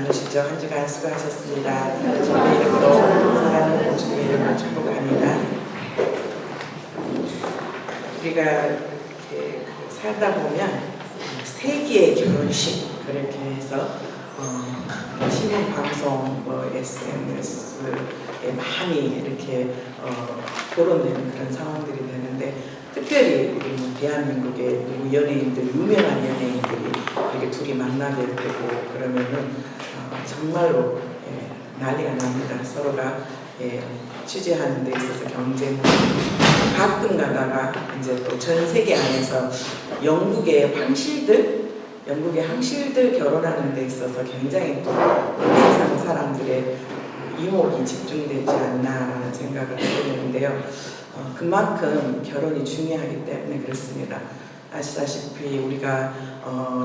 많으시죠? 한 주간 수고하셨습니다. 주님의 이름으로 사랑하는 주님의 이름으로 축복합니다. 우리가 이렇게 살다 보면 세기의 결혼식 그렇게 해서 신문방송, SNS에 많이 이렇게 거론되는 그런 상황들이 되는데, 특별히 우리 대한민국의 연예인들, 유명한 연예인들이 이렇게 둘이 만나게 되고 그러면은 정말로 난리가 납니다. 서로가 취재하는 데 있어서 경쟁, 가끔 가다가 이제 또 전 세계 안에서 영국의 황실들 결혼하는 데 있어서 굉장히 또 세상 사람들의 이목이 집중되지 않나라는 생각을 하게 되는데요. 그만큼 결혼이 중요하기 때문에 그렇습니다. 아시다시피 우리가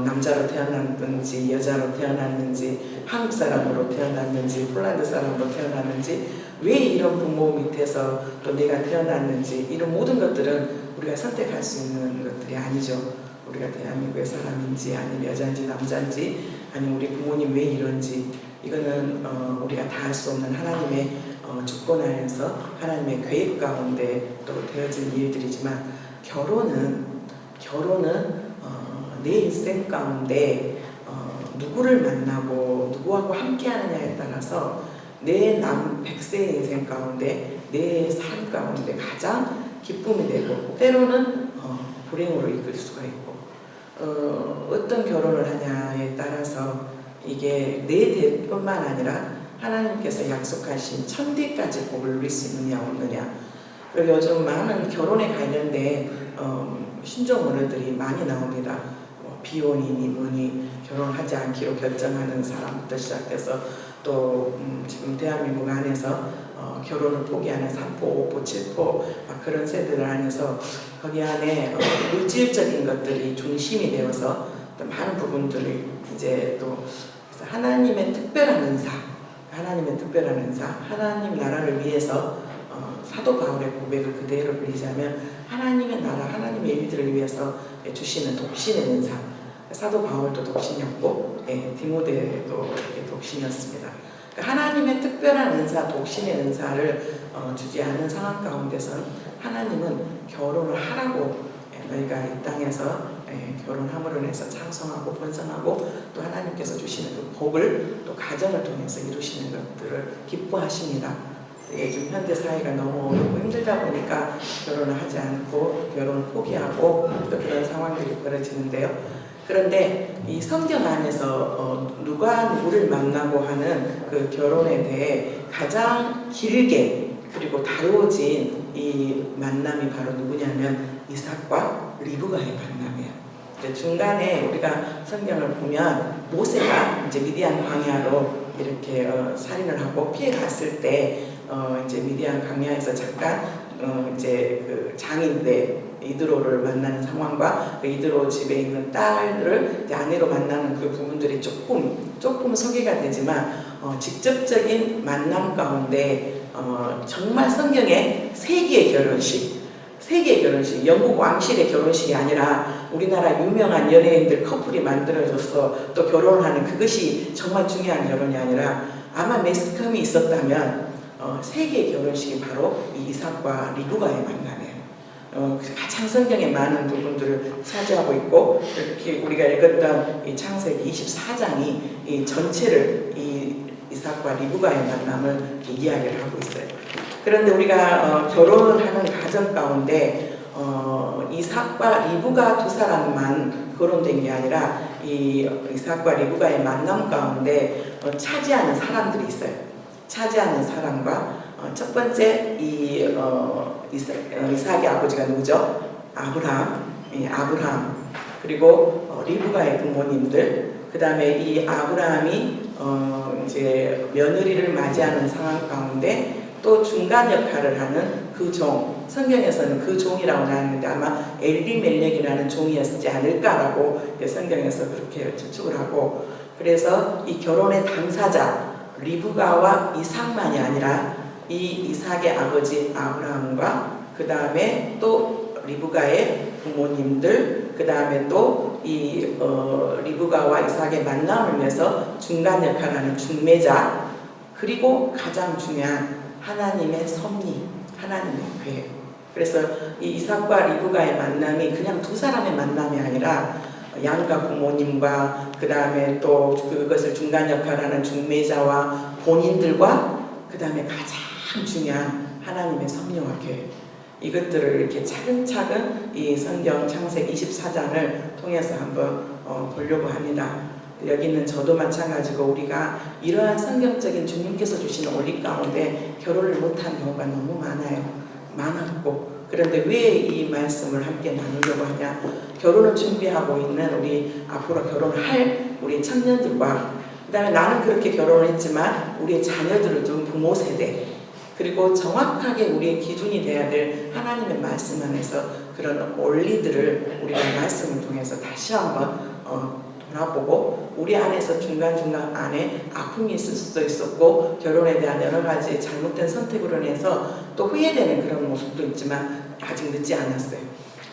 남자로 태어났는지 여자로 태어났는지 한국 사람으로 태어났는지 폴란드 사람으로 태어났는지 왜 이런 부모 밑에서 또 내가 태어났는지 이런 모든 것들은 우리가 선택할 수 있는 것들이 아니죠. 우리가 대한민국의 사람인지 아니면 여자인지 남자인지 아니면 우리 부모님 왜 이런지 이거는 우리가 다 할 수 없는 하나님의 주권 하에서 하나님의 계획 가운데 또 되어진 일들이지만 결혼은 내 인생 가운데 누구를 만나고 누구하고 함께 하느냐에 따라서 내 백세의 인생 가운데 내 삶 가운데 가장 기쁨이 되고 때로는 불행으로 이끌 수가 있고 어떤 결혼을 하냐에 따라서 이게 내 대뿐만 아니라 하나님께서 약속하신 천대까지 복을 누릴 수 있느냐 없느냐. 그리고 요즘 많은 결혼에 관련된 신조어들이 많이 나옵니다. 비혼이니 뭐니 결혼하지 않기로 결정하는 사람부터 시작해서 또 지금 대한민국 안에서 결혼을 포기하는 3포, 5포, 7포 그런 세대들 안에서 거기 안에 물질적인 것들이 중심이 되어서 또 많은 부분들이 이제 또 하나님의 특별한 은사, 하나님 나라를 위해서 사도 바울의 고백을 그대로 빌리자면 하나님의 나라, 하나님의 일들을 위해서 주시는 독신의 은사. 사도 바울도 독신이었고 디모데도 독신이었습니다. 하나님의 특별한 은사, 독신의 은사를 주지 않은 상황 가운데서는 하나님은 결혼을 하라고 너희가 이 땅에서 결혼함으로 인해서 창성하고 번성하고 또 하나님께서 주시는 그 복을 또 가정을 통해서 이루시는 것들을 기뻐하십니다. 요즘 현대 사회가 너무 어렵고 힘들다 보니까 결혼을 하지 않고 결혼을 포기하고 또 그런 상황들이 벌어지는데요. 그런데 이 성경 안에서 누가 누구를 만나고 하는 그 결혼에 대해 가장 길게 그리고 다루어진 이 만남이 바로 누구냐면 이삭과 리브가의 만남이에요. 중간에 우리가 성경을 보면 모세가 이제 미디안 광야로 이렇게 살인을 하고 피해 갔을 때 이제 미디안 광야에서 잠깐 이제 그 장인대 이드로를 만나는 상황과 그 이드로 집에 있는 딸을 이제 아내로 만나는 그 부분들이 조금 소개가 되지만 직접적인 만남 가운데 정말 성경의 세기의 결혼식, 영국 왕실의 결혼식이 아니라 우리나라 유명한 연예인들 커플이 만들어져서 또 결혼하는 그것이 정말 중요한 결혼이 아니라 아마 매스컴이 있었다면 세계의 결혼식이 바로 이 이삭과 리브가의 만남이에요. 가장 성경에 많은 부분들을 차지하고 있고 이렇게 우리가 읽었던 이 창세기 24장이 이 전체를 이 이삭과 리브가의 만남을 이야기를 하고 있어요. 그런데 우리가 결혼을 하는 가정 가운데 이삭과 리브가 두 사람만 거론된 게 아니라 이 이삭과 리브가의 만남 가운데 차지하는 사람들이 있어요. 차지하는 사람과 첫 번째 이삭의 아버지가 누구죠? 아브라함 그리고 리브가의 부모님들 그 다음에 이 아브라함이 이제 며느리를 맞이하는 상황 가운데 또 중간 역할을 하는 그 종, 성경에서는 그 종이라고 나왔는데 아마 엘리멜렉이라는 종이었지 않을까라고 성경에서 그렇게 추측을 하고, 그래서 이 결혼의 당사자 리브가와 이삭만이 아니라 이 이삭의 아버지 아브라함과 그 다음에 또 리브가의 부모님들, 그 다음에 또 이 리브가와 이삭의 만남을 위해서 중간 역할을 하는 중매자, 그리고 가장 중요한 하나님의 섭리, 하나님의 계획. 그래서 이 이삭과 리브가의 만남이 그냥 두 사람의 만남이 아니라 양가 부모님과 그 다음에 또 그것을 중간 역할하는 중매자와 본인들과 그 다음에 가장 중요한 하나님의 섭리와 계획, 이것들을 이렇게 차근차근 이 성경 창세기 24장을 통해서 한번 보려고 합니다. 여기는 저도 마찬가지고 우리가 이러한 성경적인 주님께서 주시는 원리 가운데 결혼을 못한 경우가 너무 많았고, 그런데 왜 이 말씀을 함께 나누려고 하냐, 결혼을 준비하고 있는 우리 앞으로 결혼을 할 우리 청년들과, 그 다음에 나는 그렇게 결혼을 했지만 우리의 자녀들을 둔 부모 세대, 그리고 정확하게 우리의 기준이 돼야 될 하나님의 말씀 안에서 그런 원리들을 우리가 말씀을 통해서 다시 한번 돌아보고, 우리 안에서 중간중간 안에 아픔이 있을 수도 있었고 결혼에 대한 여러 가지 잘못된 선택으로 인해서 또 후회되는 그런 모습도 있지만 아직 늦지 않았어요.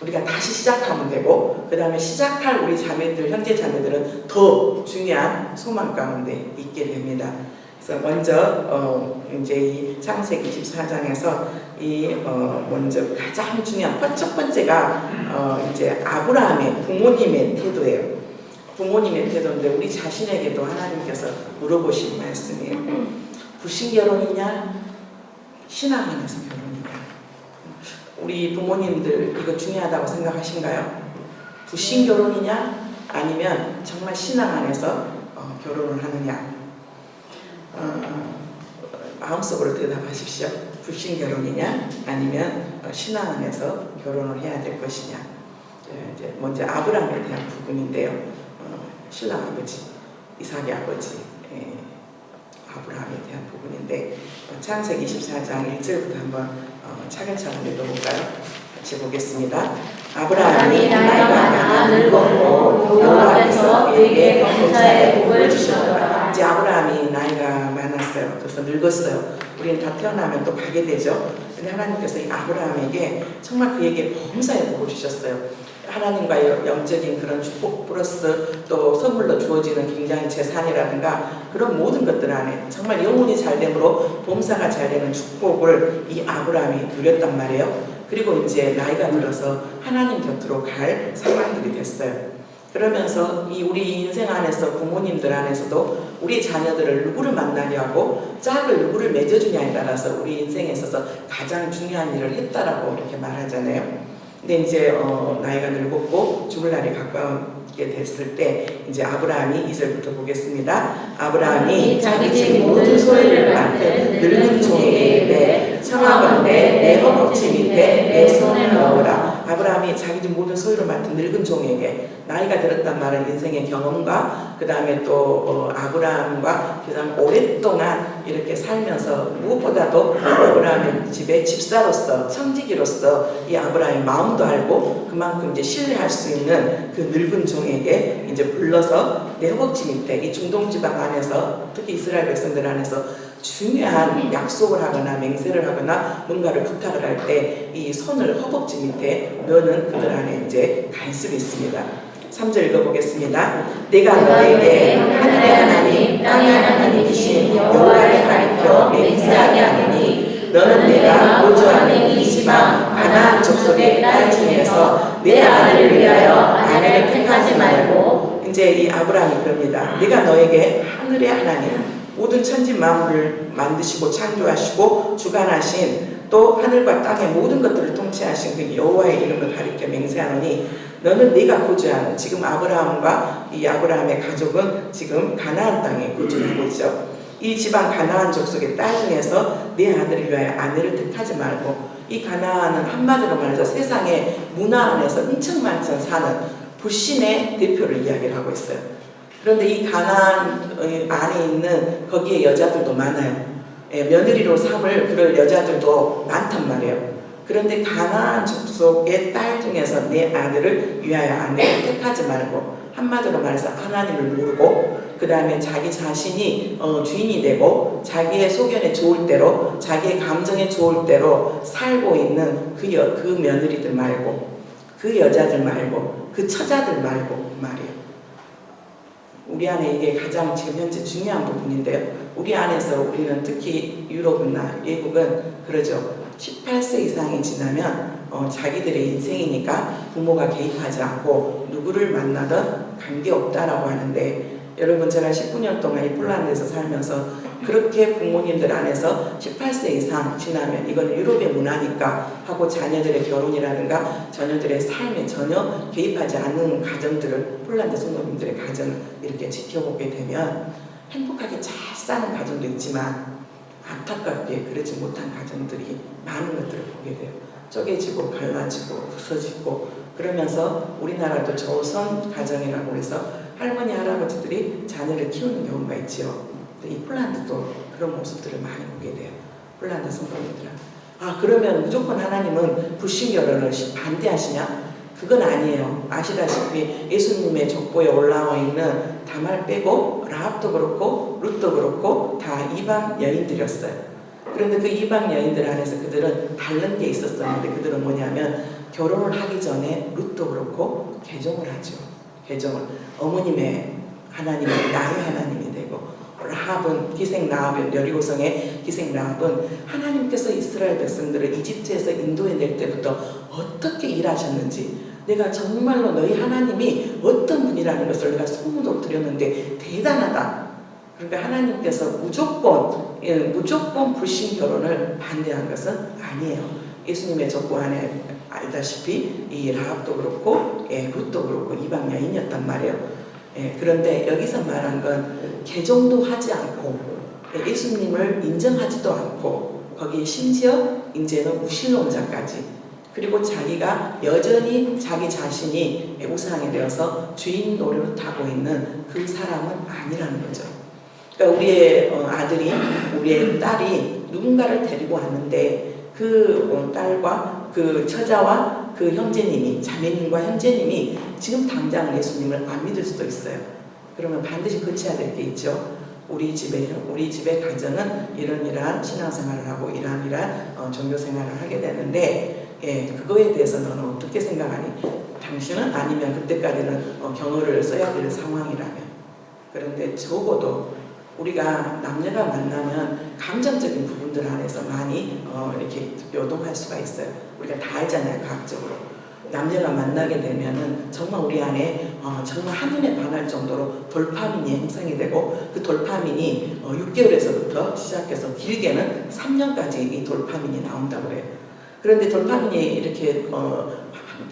우리가 다시 시작하면 되고, 그 다음에 시작할 우리 자매들, 형제 자매들은 더 중요한 소망 가운데 있게 됩니다. 그래서 먼저 이제 이 창세기 24장에서 먼저 가장 중요한 첫 번째가 이제 아브라함의 부모님의 태도예요. 부모님의 태도인데 우리 자신에게도 하나님께서 물어보신 말씀이에요. 불신 결혼이냐, 신앙 안에서 결혼이냐. 우리 부모님들 이거 중요하다고 생각하신가요? 불신 결혼이냐, 아니면 정말 신앙 안에서 결혼을 하느냐. 마음속으로 대답하십시오. 불신 결혼이냐, 아니면 신앙 안에서 결혼을 해야 될 것이냐. 이제 먼저 아브라함에 대한 부분인데요. 신랑 아버지, 이삭의 아버지 아브라함에 대한 부분인데, 창세기 24장 1절부터 한번 차근차근 읽어볼까요? 같이 보겠습니다. 아브라함이 나이가 많아 늙었고 여호와 앞에서 그에게 범사의 복을 주셨더라. 이제 아브라함이 나이가 많았어요. 그래서 늙었어요. 우리는 다 태어나면 또 가게 되죠. 근데 하나님께서 이 아브라함에게 정말 그에게 범사의 복을 주셨어요. 하나님과의 영적인 그런 축복 플러스 또 선물로 주어지는 굉장히 재산이라든가 그런 모든 것들 안에 정말 영혼이 잘됨으로 범사가 잘되는 축복을 이 아브라함이 누렸단 말이에요. 그리고 이제 나이가 들어서 하나님 곁으로 갈 상황들이 됐어요. 그러면서 이 우리 인생 안에서 부모님들 안에서도 우리 자녀들을 누구를 만나려 하고 짝을 누구를 맺어주냐에 따라서 우리 인생에 있어서 가장 중요한 일을 했다라고 이렇게 말하잖아요. 근데 이제 나이가 늙었고 죽을 날이 가까우게 됐을 때 이제 아브라함이 2절부터 보겠습니다. 아브라함이 자기 집 모든 소유를 맡은 늙은 종에게 이르되 청하건대 내 허벅지 밑에 내 손을 넣으라. 아브라함이 자기 집 모든 소유를 맡은 늙은 종에게, 나이가 들었단 말은 인생의 경험과 그 다음에 또 아브라함과 그다음 오랫동안 이렇게 살면서 무엇보다도 아브라함의 집의 집사로서 청지기로서 이 아브라함의 마음도 알고 그만큼 이제 신뢰할 수 있는 그 늙은 종에게 이제 불러서 내 허벅지 밑에, 이 중동 지방 안에서 특히 이스라엘 백성들 안에서 중요한 약속을 하거나 맹세를 하거나 뭔가를 부탁을 할 때 이 손을 허벅지 밑에 넣는 그들 안에 이제 관습이 있습니다. 3절 읽어보겠습니다. 내가 너에게 하늘의 하나님 땅의 하나님이신 여호와를 가리켜 맹세하게 하노니 너는 내가 거주하는 이 지방 가나안 족속의 딸 중에서 내 아들을 위하여 아내를 택하지 말고, 이제 이 아브라함이 그럽니다. 내가 너에게 하늘의 하나님, 모든 천지 만물을 만드시고 창조하시고 주관하신 또 하늘과 땅의 모든 것들을 통치하신 그 여호와의 이름을 가리켜 맹세하노니 너는 네가 거주하는, 지금 아브라함과 이 아브라함의 가족은 지금 가나안 땅에 거주하고 있죠. 이 지방 가나안 족속의 딸 중에서 네 아들을 위하여 아내를 택하지 말고, 이 가나안은 한마디로 말해서 세상의 문화 안에서 흥청망청 사는 불신의 대표를 이야기를 하고 있어요. 그런데 이 가나안 안에 있는 거기에 여자들도 많아요. 며느리로 삼을 그럴 여자들도 많단 말이에요. 그런데 가나안 족속의 딸 중에서 내 아들을 위하여 아내를 택하지 말고, 한마디로 말해서 하나님을 모르고 그 다음에 자기 자신이 주인이 되고 자기의 소견에 좋을 대로 자기의 감정에 좋을 대로 살고 있는 그 며느리들 말고, 그 여자들 말고, 그 처자들 말고 말이에요. 우리 안에 이게 가장 지금 현재 중요한 부분인데요. 우리 안에서 우리는 특히 유럽이나 외국은 그러죠. 18세 이상이 지나면 자기들의 인생이니까 부모가 개입하지 않고 누구를 만나든 관계없다라고 하는데, 여러분 제가 19년 동안 이 폴란드에서 살면서 그렇게 부모님들 안에서 18세 이상 지나면 이건 유럽의 문화니까 하고 자녀들의 결혼이라든가 자녀들의 삶에 전혀 개입하지 않는 가정들을, 폴란드 성도님들의 가정을 이렇게 지켜보게 되면 행복하게 잘 사는 가정도 있지만 안타깝게 그러지 못한 가정들이 많은 것들을 보게 돼요. 쪼개지고 갈라지고 부서지고 그러면서 우리나라도 조선 가정이라고 해서 할머니 할아버지들이 자녀를 키우는 경우가 있지요. 이 폴란드도 그런 모습들을 많이 보게 돼요. 폴란드 성도님들은. 그러면 무조건 하나님은 불신결혼을 반대하시냐? 그건 아니에요. 아시다시피 예수님의 족보에 올라와 있는 다말 빼고 라합도 그렇고 룻도 그렇고 다 이방 여인들이었어요. 그런데 그 이방 여인들 안에서 그들은 다른 게 있었었는데, 그들은 뭐냐면 결혼을 하기 전에 룻도 그렇고 개종을 하죠. 개종을. 어머님의 하나님이 나의 하나님이 되고, 라합은 기생 라합은, 여리고성의 기생 라합은 하나님께서 이스라엘 백성들을 이집트에서 인도해낼 때부터 어떻게 일하셨는지, 내가 정말로 너희 하나님이 어떤 분이라는 것을 내가 소문으로 들었는데 대단하다. 그러니까 하나님께서 무조건 불신 결혼을 반대한 것은 아니에요. 예수님의 족보 안에 알다시피 이 라합도 그렇고 룻도 그렇고 이방 여인이었단 말이에요. 그런데 여기서 말한 건 개종도 하지 않고 예수님을 인정하지도 않고, 거기에 심지어 이제는 무신론자까지, 그리고 자기가 여전히 자기 자신이 우상이 되어서 주인 노릇하고 있는 그 사람은 아니라는 거죠. 그러니까 우리의 아들이, 우리의 딸이 누군가를 데리고 왔는데 그 딸과 그 처자와 그 형제님이, 자매님과 형제님이 지금 당장 예수님을 안 믿을 수도 있어요. 그러면 반드시 고쳐야 될 게 있죠. 우리 집의 가정은 이러한 신앙생활을 하고 이러한 종교생활을 하게 되는데, 그거에 대해서 너는 어떻게 생각하니? 당신은 아니면 그때까지는 경어를 써야 될 상황이라면. 그런데 적어도 우리가 남녀가 만나면 감정적인 부분들 안에서 많이 이렇게 요동할 수가 있어요. 우리가 다 알잖아요, 과학적으로. 남녀가 만나게 되면은 정말 우리 안에 정말 한눈에 반할 정도로 돌파민이 형성이 되고, 그 돌파민이 6개월에서부터 시작해서 길게는 3년까지 이 돌파민이 나온다고 해요. 그런데 돌파민이 이렇게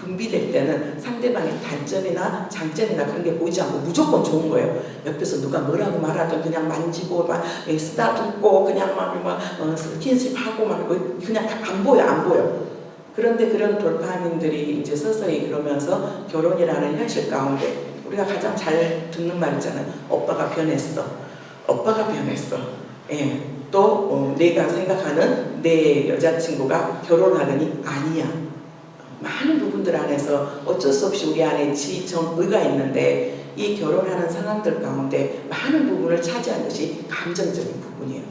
분비될 때는 상대방의 단점이나 장점이나 그런 게 보이지 않고 무조건 좋은 거예요. 옆에서 누가 뭐라고 말하든 그냥 만지고 막 쓰다듬고 그냥 막 스킨십하고 막 그냥 안 보여. 그런데 그런 돌파민들이 이제 서서히 그러면서 결혼이라는 현실 가운데 우리가 가장 잘 듣는 말 있잖아요. 오빠가 변했어. 또 내가 생각하는 내 여자친구가 결혼하더니 아니야. 많은 부분들 안에서 어쩔 수 없이 우리 안에 지정의가 있는데, 이 결혼하는 상황들 가운데 많은 부분을 차지한 것이 감정적인 부분이에요.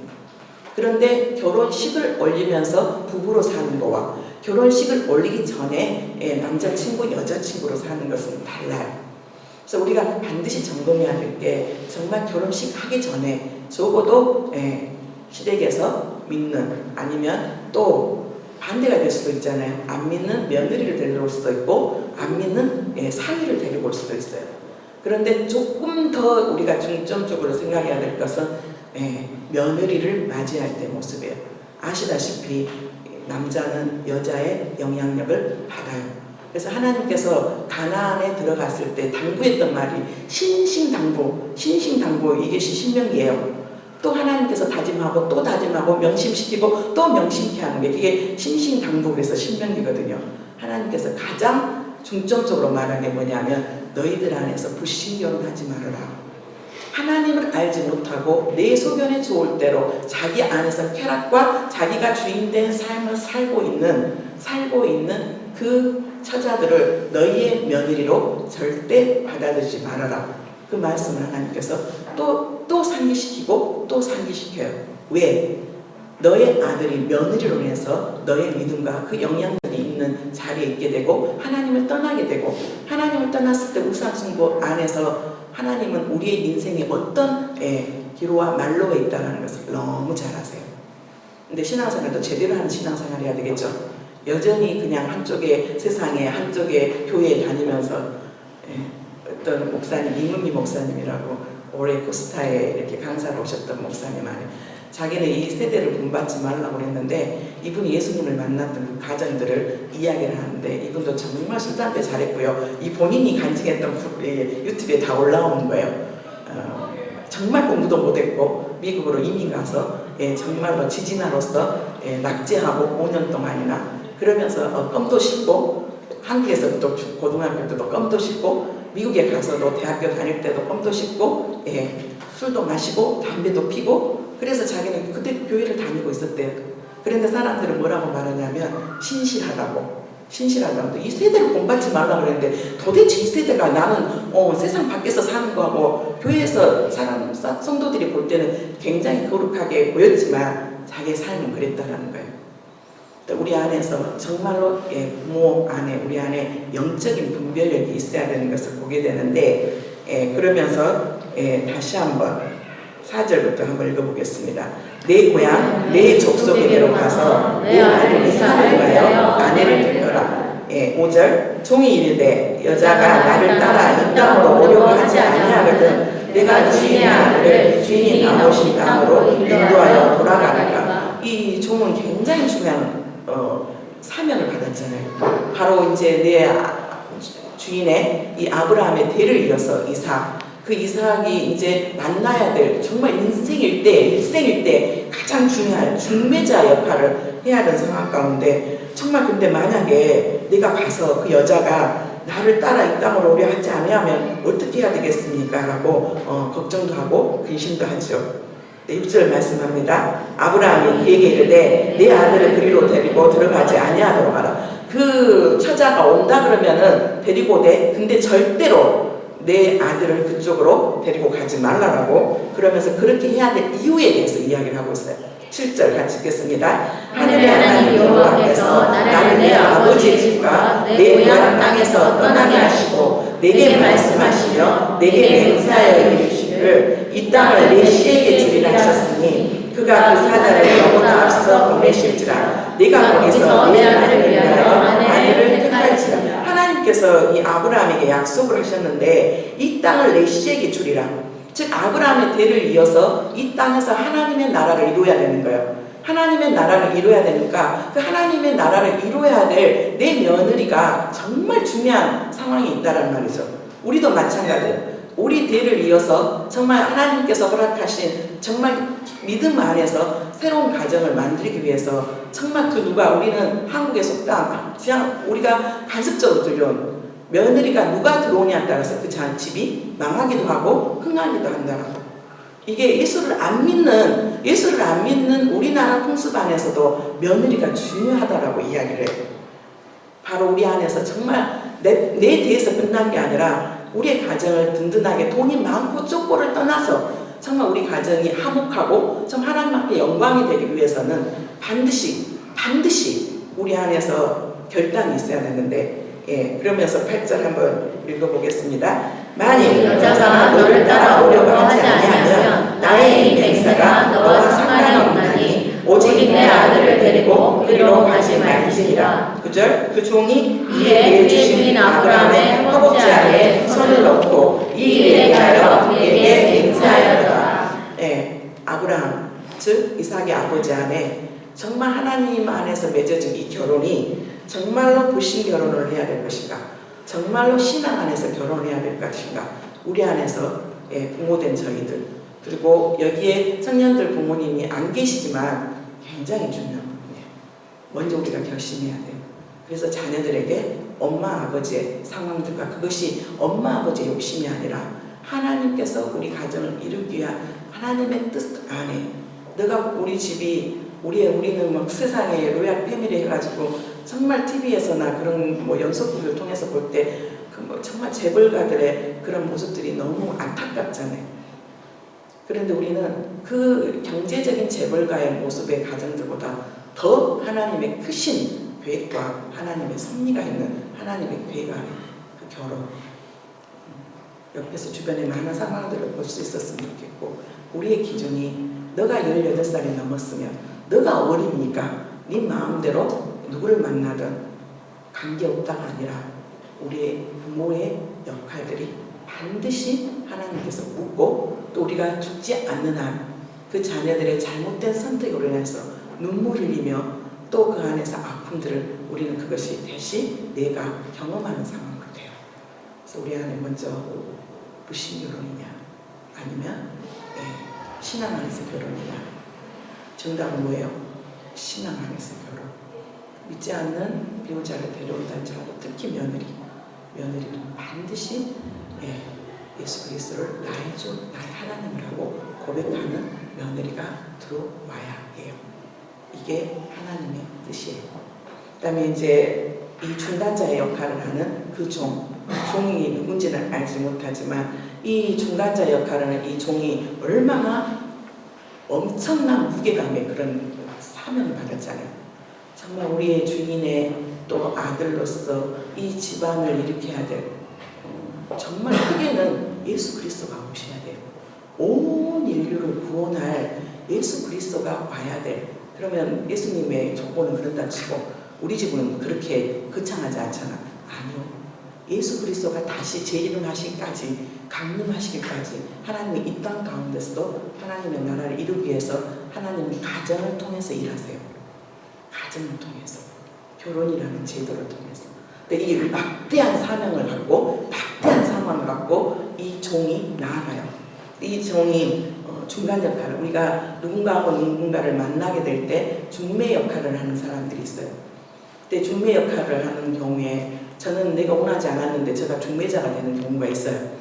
그런데 결혼식을 올리면서 부부로 사는 거와 결혼식을 올리기 전에 남자친구, 여자친구로 사는 것은 달라요. 그래서 우리가 반드시 점검해야 될 게, 정말 결혼식 하기 전에 적어도 시댁에서 믿는, 아니면 또 반대가 될 수도 있잖아요. 안 믿는 며느리를 데리고 올 수도 있고 안 믿는 사위를 데리고 올 수도 있어요. 그런데 조금 더 우리가 중점적으로 생각해야 될 것은 며느리를 맞이할 때 모습이에요. 아시다시피 남자는 여자의 영향력을 받아요. 그래서 하나님께서 가나안에 들어갔을 때 당부했던 말이 신신당부, 이것이 신명기예요. 또 하나님께서 다짐하고 또 다짐하고 명심시키고 또 명심케 하는 게, 그게 신신당부, 그래서 신명기거든요. 하나님께서 가장 중점적으로 말하는 게 뭐냐면, 너희들 안에서 불신결혼하지 말아라. 하나님을 알지 못하고 내 소견에 좋을 대로 자기 안에서 쾌락과 자기가 주인된 삶을 살고 있는 살고 있는 그 처자들을 너희의 며느리로 절대 받아들이지 말아라. 그 말씀을 하나님께서 또 상기시키고 또 상기시켜요. 왜? 너의 아들이 며느리로 인해서 너의 믿음과 그 영향들이 있는 자리에 있게 되고 하나님을 떠나게 되고, 하나님을 떠났을 때 우상숭배 안에서 하나님은 우리의 인생에 어떤 기로와 말로에 있다는 것을 너무 잘 아세요. 근데 신앙생활도 제대로 하는 신앙생활을 해야 되겠죠. 여전히 그냥 한쪽에 세상에 한쪽에 교회에 다니면서 어떤 목사님, 이문미 목사님이라고 올해 코스타에 이렇게 강사로 오셨던 목사님 안에 자기는 이 세대를 본받지 말라고 그랬는데 이분이 예수님을 만났던 그 가정들을 이야기를 하는데 이분도 정말 술 담배 잘했고요. 이 본인이 간직했던 유튜브에 다 올라오는 거예요. 정말 공부도 못했고 미국으로 이민 가서 정말로 지진아로서 낙제하고 5년 동안이나 그러면서 껌도 씹고 한국에서 또 고등학교 때도 껌도 씹고 미국에 가서도 대학교 다닐 때도 껌도 씹고 술도 마시고 담배도 피고 그래서 자기는 그때 교회를 다니고 있었대요. 그런데 사람들은 뭐라고 말하냐면 신실하다고. 이 세대를 본받지 말라고 그랬는데 도대체 이 세대가 나는 세상 밖에서 사는 거하고 교회에서 사람 성도들이 볼 때는 굉장히 거룩하게 보였지만 자기의 삶은 그랬다라는 거예요. 우리 안에서 정말로 부모 안에 우리 안에 영적인 분별력이 있어야 되는 것을 보게 되는데 그러면서 다시 한번 4절부터 한번 읽어보겠습니다. 내 고향 내 족속에게로 가서 내 아들 이삭을 위하여 아내를 택하라. 5절 종이 이르되 여자가 나를 따라 이 땅으로 오려고 하지 아니하거든 내가 주인의 아들을 주인이 나오신 땅으로 인도하여 돌아가는가. 이 종은 굉장히 중요한 사명을 받았잖아요. 바로 이제 내 주인의 이 아브라함의 대를 이어서 이삭, 그 이삭이 이제 만나야 될 정말 일생일 때 가장 중요한 중매자 역할을 해야 하는 상황 가운데 정말 근데 만약에 내가 가서 그 여자가 나를 따라 이 땅으로 오려 하지 않으면 어떻게 해야 되겠습니까? 라고 걱정도 하고 근심도 하죠. 6절 말씀합니다. 아브라함이 그에게 이르되 내 아들을 그리로 데리고 들어가지 아니하도록 하라. 그 처자가 온다 그러면은 데리고 돼. 근데 절대로 내 아들을 그쪽으로 데리고 가지 말라라고 그러면서 그렇게 해야 될 이유에 대해서 이야기를 하고 있어요. 7절 같이 읽겠습니다. 하늘의 하나님 여호와께서 나를 내 아버지의 집과 내 고향 땅에서 떠나게 하시고 내게 말씀하시며 내게 맹세하여 이르시기를 이 땅을 내 씨에게 주리라 하셨으니 그가 그 사자를 너보다 앞서 보내실지라 내가 거기서 내 아들을 위하여 아내를 택할지라. 하나님께서 이 아브라함에게 약속을 하셨는데 이 땅을 내 씨에게 주리라. 즉 아브라함의 대를 이어서 이 땅에서 하나님의 나라를 이루어야 되는 거예요. 하나님의 나라를 이루어야 되니까 그 하나님의 나라를 이루어야 될 내 며느리가 정말 중요한 상황이 있다는 말이죠. 우리도 마찬가지예요. 우리 대를 이어서 정말 하나님께서 허락하신 정말 믿음 안에서 새로운 가정을 만들기 위해서 정말 그 누가 우리는 한국에 속담 그냥 우리가 간섭적으로 들려온 며느리가 누가 들어오냐에 따라서 그 집이 망하기도 하고 흥하기도 한다라고. 이게 예수를 안 믿는 우리나라 풍습 안에서도 며느리가 중요하다라고 이야기를 해요. 바로 우리 안에서 정말 내 대에서 끝난 게 아니라 우리의 가정을 든든하게 돈이 많고 족보를 떠나서 정말 우리 가정이 화목하고 좀 하나님 앞에 영광이 되기 위해서는 반드시 우리 안에서 결단이 있어야 되는데 그러면서 8절 한번 읽어보겠습니다. 만일 여자가 너를 따라오려고 하지 아니하면 나의 이 맹세가 너와 상관이 없나니 오직 내 아들을 데리고 그리로 가지 말지니라. 9절 그 종이 이에 그의 주인 아브라함의 허벅지 아래에 손을 넣고 이 일에 대하여 그에게 맹세하였다. 아브라함 즉 이삭의 아버지 안에 정말 하나님 안에서 맺어진 이 결혼이 정말로 불신 결혼을 해야 될 것인가, 정말로 신앙 안에서 결혼해야 될 것인가, 우리 안에서 부모된 저희들 그리고 여기에 청년들 부모님이 안 계시지만 굉장히 중요한 부분이에요. 먼저 우리가 결심해야 돼요. 그래서 자녀들에게 엄마 아버지의 상황들과 그것이 엄마 아버지의 욕심이 아니라 하나님께서 우리 가정을 이루기 위한 하나님의 뜻 안에 너가 우리 집이 우리는 막 세상에 로얄 패밀리 해가지고 정말 TV에서나 그런 뭐 연속극을 통해서 볼 때 그 뭐 정말 재벌가들의 그런 모습들이 너무 안타깝잖아요. 그런데 우리는 그 경제적인 재벌가의 모습의 가정들보다 더 하나님의 크신 계획과 하나님의 섭리가 있는 하나님의 계획 안에 그 결혼, 옆에서 주변에 많은 상황들을 볼 수 있었으면 좋겠고, 우리의 기준이 너가 18살이 넘었으면 너가 어리니까 네 마음대로 누구를 만나든 관계없다가 아니라 우리의 부모의 역할들이 반드시 하나님께서 묻고, 또 우리가 죽지 않는 한 그 자녀들의 잘못된 선택으로 인해서 눈물을 흘리며 또 그 안에서 아픔들을 우리는 그것이 다시 내가 경험하는 상황으로 돼요. 그래서 우리 안에 먼저 불신결혼이냐 아니면 신앙 안에서 결혼이냐. 정답은 뭐예요? 신앙 안에서 결혼. 믿지 않는 배우자를 데려온다는 자고, 특히 며느리는 반드시 예수 그리스도를 나의 주, 나의 하나님을 하고 고백하는 며느리가 들어와야 해요. 이게 하나님의 뜻이에요. 그 다음에 이제 이 중간자의 역할을 하는 그 종이 누군지는 알지 못하지만 이 중간자 역할을 하는 이 종이 얼마나 엄청난 무게감의 그런 사명을 받았잖아요. 정말 우리의 주인의 또 아들로서 이 집안을 일으켜야 될, 정말 크게는 예수 그리스도가 오셔야 돼요. 온 인류를 구원할 예수 그리스도가 와야 돼. 그러면 예수님의 조건은 그런다 치고 우리 집은 그렇게 거창하지 않잖아. 아니요. 예수 그리스도가 다시 재림하시기까지, 강림하시기까지 하나님이 이 땅 가운데서도 하나님의 나라를 이루기 위해서 하나님이 가정을 통해서 일하세요. 가정을 통해서, 결혼이라는 제도를 통해서. 근데 이 막대한 사명을 갖고, 막대한 상황을 갖고 이 종이 나아가요. 이 종이 중간 역할을, 우리가 누군가하고 누군가를 만나게 될 때 중매 역할을 하는 사람들이 있어요. 그때 중매 역할을 하는 경우에 저는 내가 원하지 않았는데 제가 중매자가 되는 경우가 있어요.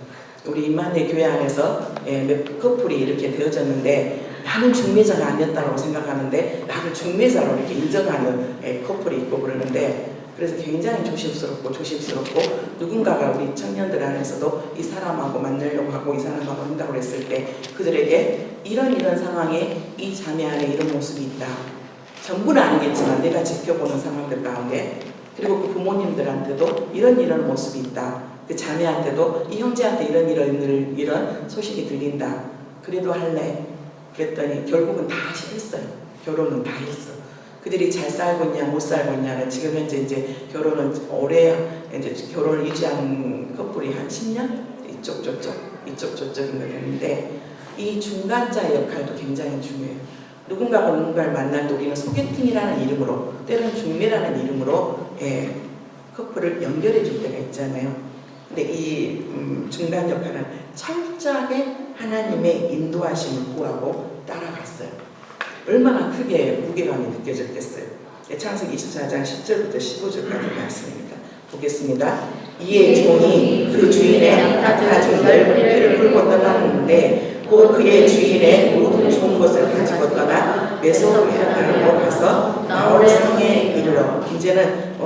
우리 임마누엘 교회 안에서 몇 커플이 이렇게 되어졌는데 나는 중매자가 아니었다고 생각하는데 나를 중매자로 이렇게 인정하는 커플이 있고 그러는데, 그래서 굉장히 조심스럽고 누군가가 우리 청년들 안에서도 이 사람하고 만나려고 하고 이 사람하고 한다고 했을 때 그들에게 이런 상황에 이 자매 안에 이런 모습이 있다. 전부는 아니겠지만 내가 지켜보는 상황들 가운데, 그리고 그 부모님들한테도 이런 모습이 있다. 그 자매한테도 이 형제한테 이런 소식이 들린다. 그래도 할래. 그랬더니 결국은 다 했어요. 결혼은 다 했어. 그들이 잘 살고 있냐 못 살고 있냐는 지금 현재 이제 결혼은 오래 이제 결혼을 유지한 커플이 한 10년 이쪽 저쪽인 거 되는데, 이 중간자의 역할도 굉장히 중요해요. 누군가가 누군가를 만날 때 우리는 소개팅이라는 이름으로, 때로는 중매라는 이름으로 커플을 연결해 줄 때가 있잖아요. 근데 이 중간 역할은 철저하게 하나님의 인도하심을 구하고 따라갔어요. 얼마나 크게 무게감이 느껴졌겠어요. 창세기 24장 10절부터 15절까지 말씀입니다. 보겠습니다. 이에 종이 그 주인의 가진 넓은 풀을 끌고 떠났는데 곧 그의 주인의 모든 좋은 것을 가지고 떠나 메소포타미아로 가서 나홀 성에 이르러, 이제는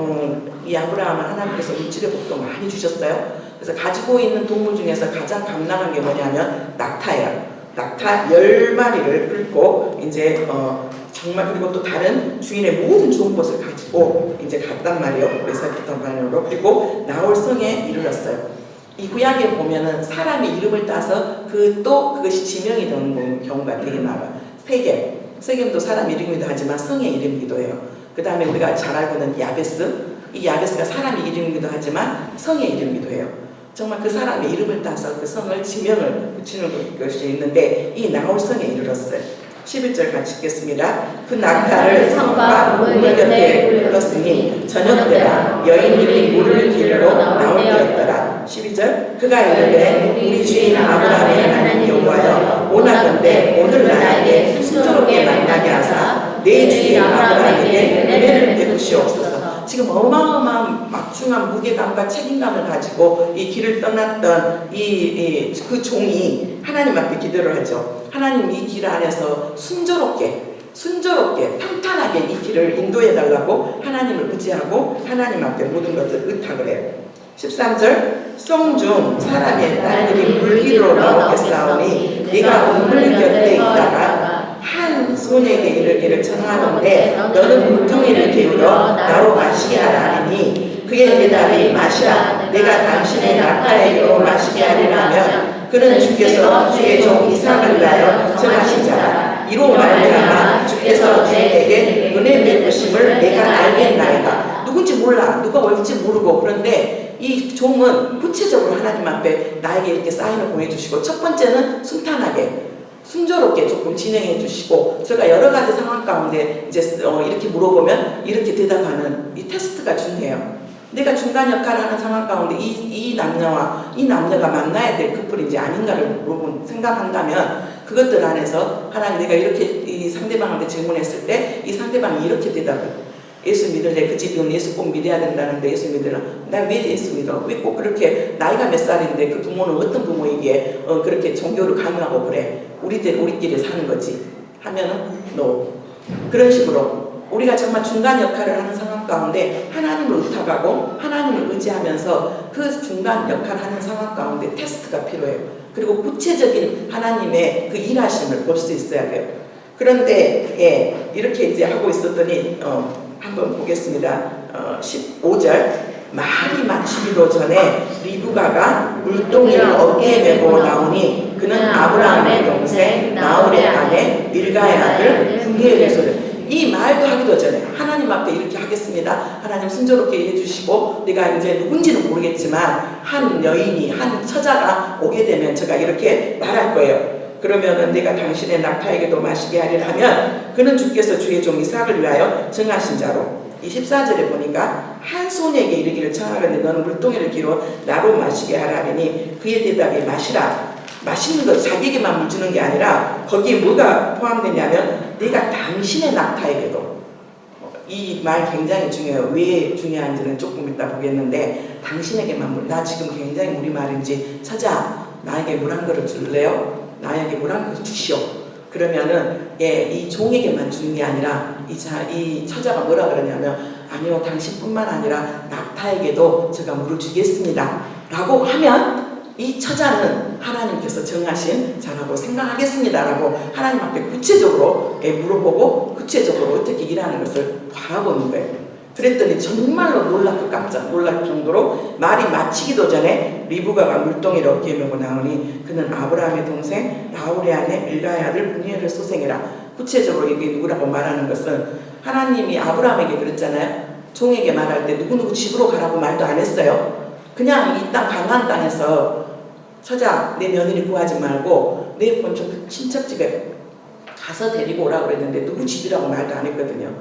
이 아브라함은 하나님께서 물질의 복도 많이 주셨어요. 그래서 가지고 있는 동물 중에서 가장 감당한 게 뭐냐면 낙타예요. 낙타 10마리를 끌고 이제 정말, 그리고 또 다른 주인의 모든 좋은 것을 가지고 이제 갔단 말이에요. 메소포타미아로. 그리고 나홀 성에 이르렀어요. 이 구약에 보면은 사람의 이름을 따서 그것이 지명이 되는 경우가 되게 많아요. 세겜도 사람 이름이기도 하지만 성의 이름이기도 해요. 그 다음에 우리가 잘 알고 있는 야베스, 이 야베스가 사람의 이름이기도 하지만 성의 이름이기도 해요. 정말 그 사람의 이름을 따서 그 성을 지명을 붙이는 것이 있는데, 이 나홀 성에 이르렀어요. 11절 같이 읽겠습니다. 그 낙타를 성과 우물 곁에 불렀으니 저녁때라 여인들이 물을 기르러 나올 때였더라. 12절 그가 이르되 우리 주인 아브라함의 하나님 여호와여, 원하건대 오늘 나에게 순조롭게 만나게 하사 내 주인 아브라함에게 은혜를 베푸시옵소서. 지금 어마어마한 막중한 무게감과 책임감을 가지고 이 길을 떠났던 그 종이 하나님 앞에 기도를 하죠. 하나님, 이 길 안에서 순조롭게 순조롭게 평탄하게 이 길을 인도해달라고 하나님을 의지하고 하나님 앞에 모든 것을 의탁을 해요. 13절 성중 사람의 딸들이 물기로 나오겠사오니 네가 우물 곁에 있다가 한 손에게 이르기를 청하는데 너는 물두멍이를 기울여 나로 마시게 하라니 그의 대답이 마시라 내가 당신의 낙타에게로 마시게 하리라면 그는 주께서 주의 종 이삭을 위하여 정하신 자라 이로 말미암아 주께서 주에게 은혜 베푸심을 내가 알겠나이다. 누군지 몰라, 누가 올지 모르고, 그런데 이 종은 구체적으로 하나님 앞에 나에게 이렇게 사인을 보내주시고, 첫 번째는 순탄하게 순조롭게 조금 진행해 주시고, 제가 여러 가지 상황 가운데 이제 이렇게 물어보면 이렇게 대답하는 이 테스트가 중요해요. 내가 중간 역할을 하는 상황 가운데 이 남녀와 이 남녀가 만나야 될 커플인지 아닌가를 생각한다면 그것들 안에서 하나님 내가 이렇게 이 상대방한테 질문했을 때 이 상대방이 이렇게 대답을 예수 믿을래? 그 집은 예수 꼭 믿어야 된다는데 예수 믿으라. 나 왜 예수 믿어? 왜 꼭 그렇게 나이가 몇 살인데 그 부모는 어떤 부모이기에 그렇게 종교를 강요하고 그래? 우리끼리 사는 거지 하면은 no. 그런 식으로 우리가 정말 중간 역할을 하는 상황 가운데 하나님을 의탁하고 하나님을 의지하면서 그 중간 역할을 하는 상황 가운데 테스트가 필요해요. 그리고 구체적인 하나님의 그 일하심을 볼 수 있어야 돼요. 그런데 이렇게 이제 하고 있었더니 한번 보겠습니다. 15절 말이 마치기도 전에 리브가가 물동이를 어깨에 메고 나오니 그는 아브라함의 동생 나홀의 아내 밀가의 아들 분리엘의 소리. 이 말도 하기도 전에 하나님 앞에 이렇게 하겠습니다. 하나님 순조롭게 해주시고 내가 이제 누군지는 모르겠지만 한 여인이 한 처자가 오게 되면 제가 이렇게 말할 거예요. 그러면은 내가 당신의 낙타에게도 마시게 하리라 하면 그는 주께서 주의 종 이삭을 위하여 정하신 자로. 24절에 보니까 한 손에게 이르기를 청하건대 너는 물동이를 기로 나로 마시게 하라니 그의 대답이 마시라. 맛있는 것 자기에게만 물 주는 게 아니라 거기에 뭐가 포함되냐면 내가 당신의 낙타에게도. 이 말 굉장히 중요해요. 왜 중요한지는 조금 이따 보겠는데 당신에게만 물. 나 지금 굉장히 우리말인지 처자 나에게 물 한 그릇 줄래요? 나에게 물 한 그릇 주시오. 그러면은 이 종에게만 주는 게 아니라 이 처자가 뭐라 그러냐면 아니요 당신뿐만 아니라 낙타에게도 제가 물을 주겠습니다 라고 하면 이 처자는 하나님께서 정하신 자라고 생각하겠습니다라고 하나님 앞에 구체적으로 물어보고 구체적으로 어떻게 일하는 것을 바라보는 거예요. 그랬더니 정말로 놀랍고 깜짝 놀랄 정도로 말이 마치기도 전에 리브가가 물동이를 어깨에 메고 나오니 그는 아브라함의 동생 나홀의 아내 밀가의 아들 분이엘을 소생해라. 구체적으로 이게 누구라고 말하는 것은 하나님이 아브라함에게 그랬잖아요. 종에게 말할 때 누구누구 집으로 가라고 말도 안 했어요. 그냥 이 땅 가나안 땅에서 처자 내 며느리 구하지 말고 내 본적 친척집에 가서 데리고 오라고 그랬는데 누구 집이라고 말도 안 했거든요.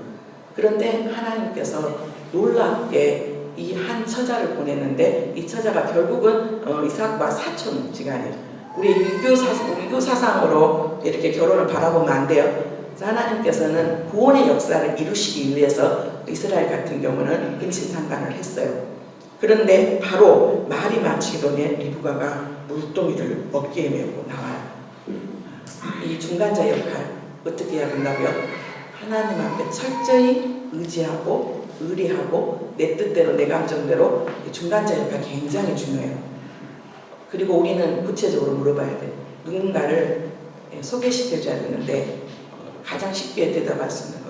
그런데 하나님께서 놀랍게 이 한 처자를 보냈는데 이 처자가 결국은 이삭과 사촌지간이에요. 우리 유교 사상으로 이렇게 결혼을 바라보면 안 돼요. 하나님께서는 구원의 역사를 이루시기 위해서 이스라엘 같은 경우는 근친상간을 했어요. 그런데 바로 말이 마치기 전에 리브가가 물동이를 어깨에 메고 나와요. 이 중간자 역할 어떻게 해야 된다고요? 하나님 앞에 철저히 의지하고 의리하고 내 뜻대로 내 감정대로 중간자 역할이 굉장히 중요해요. 그리고 우리는 구체적으로 물어봐야 돼. 누군가를 소개시켜줘야 되는데 가장 쉽게 대답할 수 있는 거.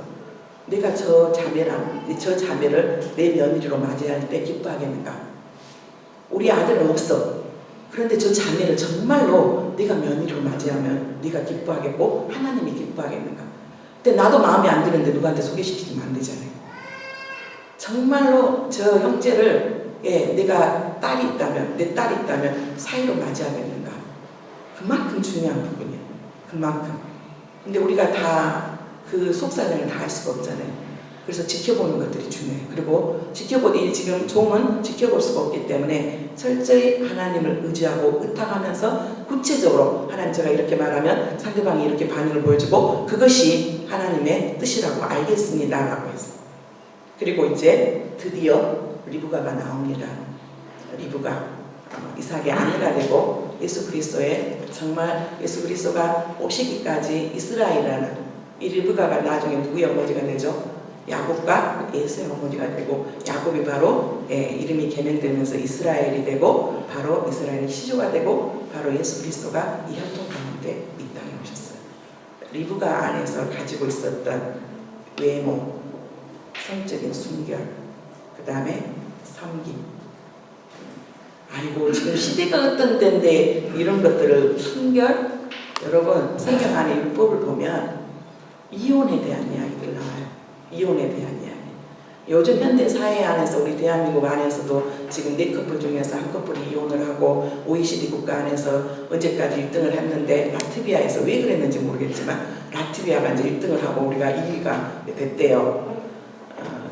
내가 저 자매를 내 며느리로 맞이할 때 기뻐하겠는가? 우리 아들은 없어. 그런데 저 자매를 정말로 네가 며느리로 맞이하면 네가 기뻐하겠고 하나님이 기뻐하겠는가? 근데 나도 마음에 안 드는데 누구한테 소개시키면 안 되잖아요. 정말로 저 형제를 내가 딸이 있다면 내 딸이 있다면 사이로 맞이하겠는가? 그만큼 중요한 부분이에요. 그만큼. 근데 우리가 다 그 속사정을 다 할 수가 없잖아요. 그래서 지켜보는 것들이 중요해요. 그리고 지금 종은 지켜볼 수가 없기 때문에 철저히 하나님을 의지하고 의탁하면서 구체적으로 하나님 제가 이렇게 말하면 상대방이 이렇게 반응을 보여주고 그것이 하나님의 뜻이라고 알겠습니다 라고 했어요. 그리고 이제 드디어 리브가가 나옵니다. 리브가 이삭의 아내가 되고 예수 그리스도의 정말 예수 그리스도가 오시기까지 이스라엘이라는 이 리브가가 나중에 누구의 어머니가 되죠? 야곱과 에서의 어머니가 되고, 야곱이 바로 이름이 개명되면서 이스라엘이 되고, 바로 이스라엘의 시조가 되고, 바로 예수 그리스도가 이 혈통 가운데 이 땅에 오셨어요. 리브가 안에서 가지고 있었던 외모, 성적인 순결, 그 다음에 섬김. 아이고, 지금 시대가 어떤 때인데 이런 것들을 순결? 여러분, 성경 안에 율법을 보면 이혼에 대한 이야기들 나와요. 이혼에 대한 이야기. 요즘 현대 사회 안에서 우리 대한민국 안에서도 지금 4커플 중에서 한 커플이 이혼을 하고 OECD 국가 안에서 언제까지 1등을 했는데, 라트비아에서 왜 그랬는지 모르겠지만 라트비아가 이제 1등을 하고 우리가 2위가 됐대요.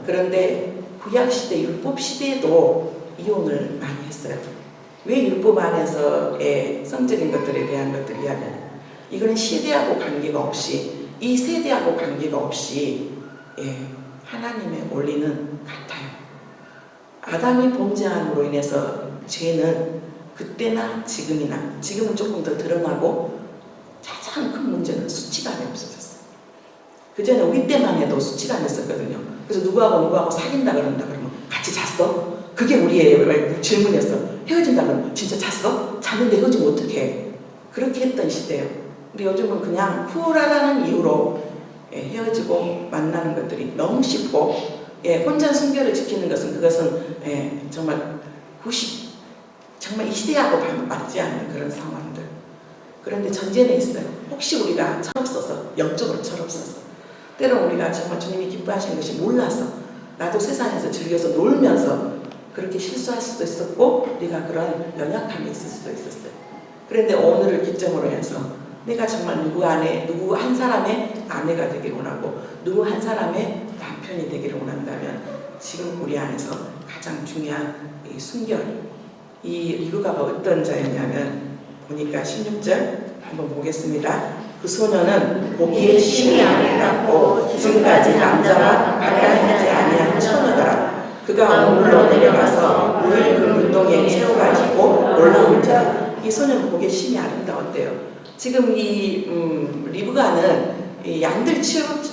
그런데 구약시대 율법시대에도 이혼을 많이 했어요. 왜 율법 안에서의 성적인 것들에 대한 것들을 이야기하냐, 이거는 시대하고 관계가 없이, 이 세대하고 관계가 없이 하나님의 원리는 같아요. 아담이 범죄함으로 인해서 죄는 그때나 지금이나, 지금은 조금 더 드러나고, 가장 큰 문제는 수치감이 없어졌어요. 그전에 우리 때만 해도 수치감이 있었거든요. 그래서 누구하고 사귄다 그러면 같이 잤어? 그게 우리의 질문이었어. 헤어진다 그러면 진짜 잤어? 잤는데 헤어지면 어떡해? 그렇게 했던 시대예요. 근데 요즘은 그냥 쿨하다는 이유로 헤어지고 만나는 것들이 너무 쉽고, 혼전 순결을 지키는 그것은 정말 정말 이 시대하고 맞지 않는 그런 상황들. 그런데 전제는 있어요. 혹시 우리가 철없어서, 영적으로 철없어서, 때론 우리가 정말 주님이 기뻐하시는 것이 몰라서, 나도 세상에서 즐겨서 놀면서 그렇게 실수할 수도 있었고, 우리가 그런 연약함이 있을 수도 있었어요. 그런데 오늘을 기점으로 해서 내가 정말 누구 한 사람의 아내가 되기를 원하고, 누구 한 사람의 남편이 되기를 원한다면, 지금 우리 안에서 가장 중요한 이 순결, 이 리브가가 어떤 자였냐면, 보니까 16절 한번 보겠습니다. 그 소녀는 보기에 심히 아름답고 지금까지 남자와 가까이 하지 아니한 처녀더라. 그가 물로 내려가서 물을 그 물동에 채워가지고 올라오자 이 소녀는 보기에 심히 아름다웠대요. 지금 이 리브가는 이 양들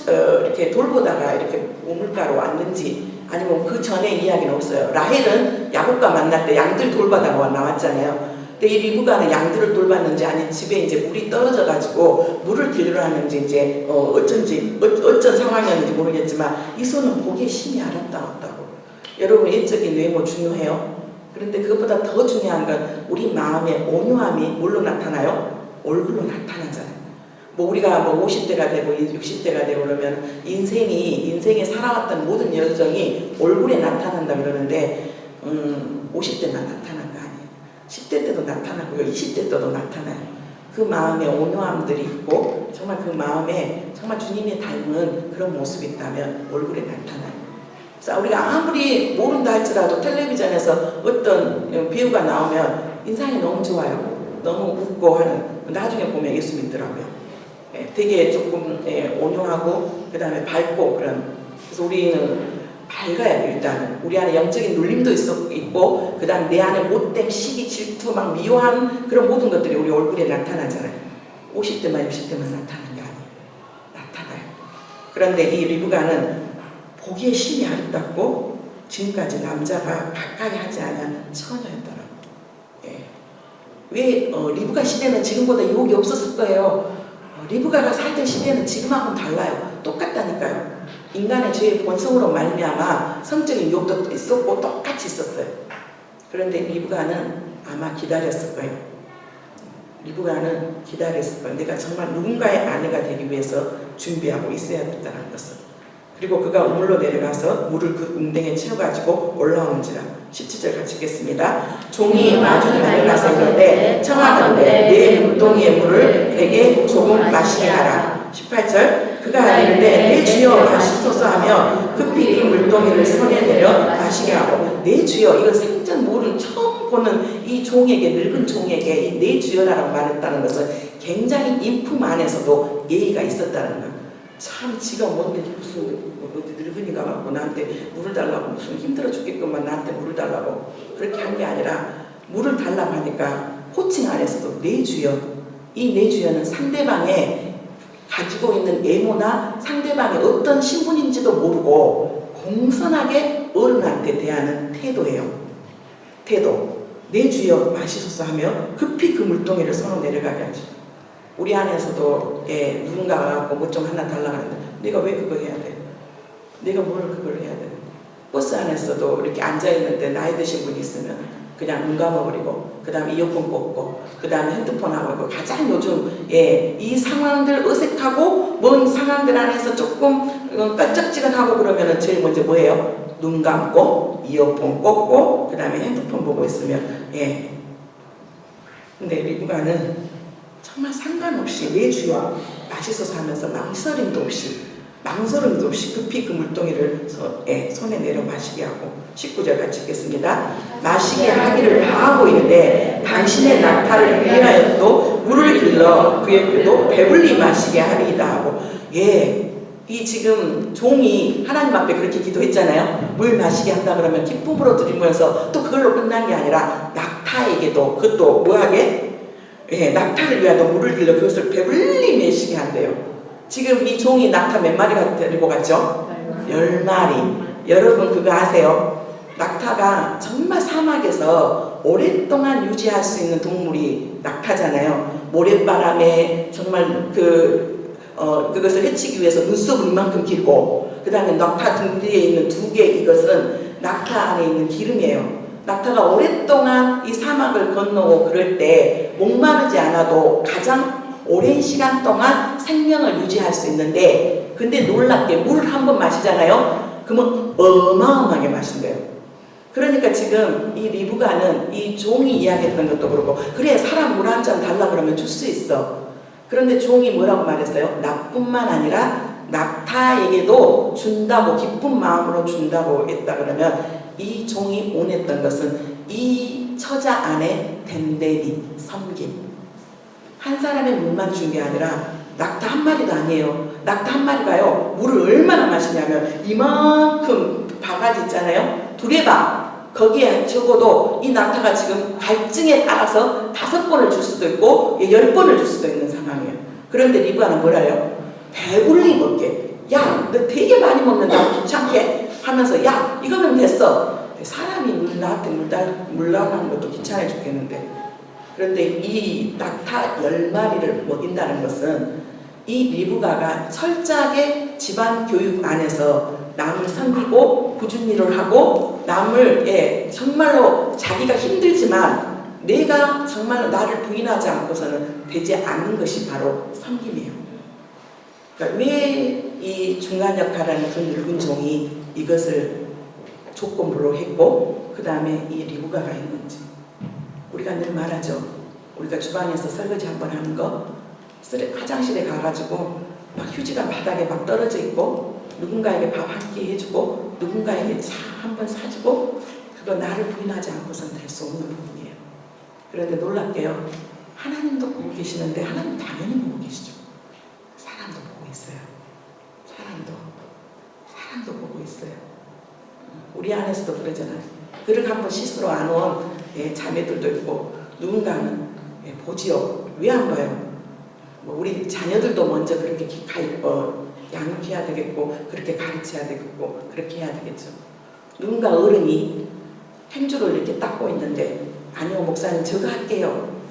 이렇게 돌보다가 이렇게 우물가로 왔는지, 아니면 그 전에 이야기는 없어요. 라헬은 야곱과 만날 때 양들 돌보다가 나왔잖아요. 근데 이 리브가는 양들을 돌봤는지, 아니 집에 이제 물이 떨어져 가지고 물을 길러 하는지, 이제 어쩐 상황이었는지 모르겠지만, 이 소는 보기에 심히 아름다웠다고. 여러분, 외적인 외모 중요해요. 그런데 그것보다 더 중요한 건 우리 마음의 온유함이 뭘로 나타나요? 얼굴로 나타나잖아요. 우리가 50대가 되고 60대가 되고 그러면 인생에 살아왔던 모든 여정이 얼굴에 나타난다 그러는데, 50대만 나타난 거 아니에요. 10대 때도 나타나고요, 20대 때도 나타나요. 그 마음에 온유함들이 있고, 정말 그 마음에 정말 주님이 닮은 그런 모습이 있다면 얼굴에 나타나요. 그래서 우리가 아무리 모른다 할지라도 텔레비전에서 어떤 배우가 나오면 인상이 너무 좋아요. 너무 웃고 하는, 나중에 보면 예수 믿더라고요. 되게 조금 온유하고, 그 다음에 밝고, 그래서 우리는 밝아야 돼. 일단은 우리 안에 영적인 눌림도 있고, 그 다음 내 안에 못됨, 시기, 질투, 막 미워한 그런 모든 것들이 우리 얼굴에 나타나잖아요. 50대만 60대만 나타나는 게 아니에요. 나타나요. 그런데 이 리브가는 보기에 심히 아름답고 지금까지 남자가 가까이 하지 않은 처녀였더라고요. 왜 리브가 시대는 지금보다 유혹이 없었을 거예요. 리브가가 살던 시대는 지금하고는 달라요. 똑같다니까요. 인간의 죄의 본성으로 말미암아 성적인 유혹도 있었고 똑같이 있었어요. 그런데 리브가는 아마 기다렸을 거예요. 리브가는 기다렸을 거예요. 내가 정말 누군가의 아내가 되기 위해서 준비하고 있어야 된다는 것을. 그리고 그가 우물로 내려가서 물을 그 웅덩이에 채워가지고 올라오는지라. 17절 같이 읽겠습니다. 종이 마주 달려가서 이르되 청하건대 내 물동이의 물을 내게 조금 마시게 하라. 18절 그가 이르되 내 주여 마시소서 하며 급히 이 물동이를 손에 내려 마시게 하고, 내 주여, 이건 생전 모르는 처음 보는 이 종에게, 늙은 종에게 이 내 주여라고 말했다는 것은 굉장히 인품 안에서도 예의가 있었다는 것. 참 지가 뭔데 무슨 어디 늙은이가 갖고 나한테 물을 달라고, 무슨 힘들어 죽겠구만 나한테 물을 달라고 그렇게 한 게 아니라, 물을 달라고 하니까 호칭 안에서도 내 주여, 이 내 주여는 상대방의 가지고 있는 외모나 상대방이 어떤 신분인지도 모르고 공손하게 어른한테 대하는 태도예요. 태도. 내 주여 마시소서 하며 급히 그 물동이를 손으로 내려가게 하죠. 우리 안에서도 누군가가 뭐 좀 하나 달라고 하는데 내가 왜 그거 해야 돼? 내가 뭘 그걸 해야 돼? 버스 안에서도 이렇게 앉아있는데 나이 드신 분이 있으면 그냥 눈 감아버리고 그 다음에 이어폰 꽂고 그 다음에 핸드폰 하고 가장 요즘 이 상황들 어색하고 뭔 상황들 안에서 조금 껄쩍지근하고 그러면은 제일 먼저 뭐예요? 눈 감고 이어폰 꽂고 그 다음에 핸드폰 보고 있으면 근데 리브가는 정말 상관없이 내 주여 마시소서 하면서 망설임도 없이 급히 그 물동이를 손에 내려 마시게 하고 19절 같이 읽겠습니다. 마시게 하기를 다하고 있는데 당신의 낙타를 위하여도 물을 길러 그의 뼈도 배불리 마시게 하리이다 하고 이 지금 종이 하나님 앞에 그렇게 기도했잖아요. 물 마시게 한다 그러면 기쁨으로 드리면서 또 그걸로 끝난 게 아니라 낙타에게도 그것도 뭐하게? 낙타를 위하여 물을 길러 그것을 배불리 마시게 한대요. 지금 이 종이 낙타 몇 마리가 데리고 갔죠? 10마리. 여러분 그거 아세요? 낙타가 정말 사막에서 오랫동안 유지할 수 있는 동물이 낙타잖아요. 모래바람에 정말 그것을 해치기 위해서 눈썹을 이만큼 길고 그 다음에 낙타 등 뒤에 있는 2개 이것은 낙타 안에 있는 기름이에요. 낙타가 오랫동안 이 사막을 건너고 그럴 때 목마르지 않아도 가장 오랜 시간 동안 생명을 유지할 수 있는데 근데 놀랍게 물을 한 번 마시잖아요. 그러면 어마어마하게 마신대요. 그러니까 지금 이 리브가는 이 종이 이야기했던 것도 그렇고 그래 사람 물 한 잔 달라 그러면 줄 수 있어. 그런데 종이 뭐라고 말했어요? 나뿐만 아니라 낙타에게도 준다고 기쁜 마음으로 준다고 했다 그러면 이 종이 원했던 것은 이 처자 안에 댐댐이 섬김. 한 사람의 물만 준 게 아니라 낙타 한 마리도 아니에요. 낙타 한 마리가요 물을 얼마나 마시냐면 이만큼 바가지 있잖아요. 두레방 거기에 적어도 이 낙타가 지금 갈증에 따라서 5번을 줄 수도 있고 10번을 줄 수도 있는 상황이에요. 그런데 리브가는 뭐라 해요? 배불리 먹게. 야, 너 되게 많이 먹는다. 귀찮게 하면서 야, 이거면 됐어. 사람이 나한테 물 나가는 것도 귀찮아 죽겠는데 그런데 이 낙타 10마리를 먹인다는 것은 이 리브가가 철저하게 집안 교육 안에서 남을 섬기고 굳은 일을 하고 남을 정말로 자기가 힘들지만 내가 정말로 나를 부인하지 않고서는 되지 않는 것이 바로 섬김이에요. 그러니까 왜 이 중간 역할하는 그 늙은 종이 이것을 조건부로 했고 그 다음에 이 리브가가 했는지 우리가 늘 말하죠. 우리가 주방에서 설거지 한번 하는 거 화장실에 가가지고 막 휴지가 바닥에 막 떨어져 있고 누군가에게 밥 한 끼 해주고 누군가에게 차 한번 사주고 그거 나를 부인하지 않고서는 될 수 없는 부분이에요. 그런데 놀랍게요. 하나님도 보고 계시는데 하나님 당연히 보고 계시죠. 사람도 보고 있어요. 사람도 보고 있어요. 우리 안에서도 그러잖아요. 그릇 한번 씻으러 안 온 자매들도 있고 누군가는 보지요. 왜 안 봐요? 우리 자녀들도 먼저 그렇게 양육해야 되겠고 그렇게 가르쳐야 되겠고 그렇게 해야 되겠죠. 누군가 어른이 행주를 이렇게 닦고 있는데 아니요 목사님 저거 할게요.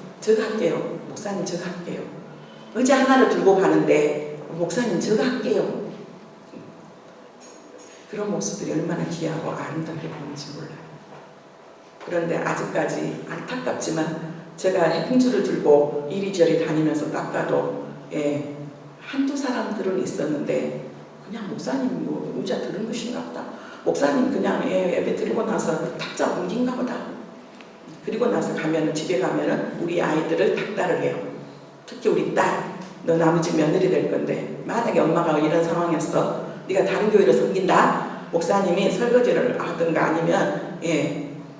목사님 저거 할게요. 의자 하나를 들고 가는데 목사님 저거 할게요. 그런 모습들이 얼마나 귀하고 아름답게 보이는지 몰라요. 그런데 아직까지 안타깝지만 제가 행주를 들고 이리저리 다니면서 닦아도 한두 사람들은 있었는데 그냥 목사님 뭐 의자 들은 것인가 보다. 목사님 그냥 예배 드리고 나서 탁자 옮긴가 보다. 그리고 나서 집에 가면은 우리 아이들을 닥달을 해요. 특히 우리 딸, 너 나머지 며느리 될 건데 만약에 엄마가 이런 상황이었어. 네가 다른 교회를 섬긴다. 목사님이 설거지를 하든가 아니면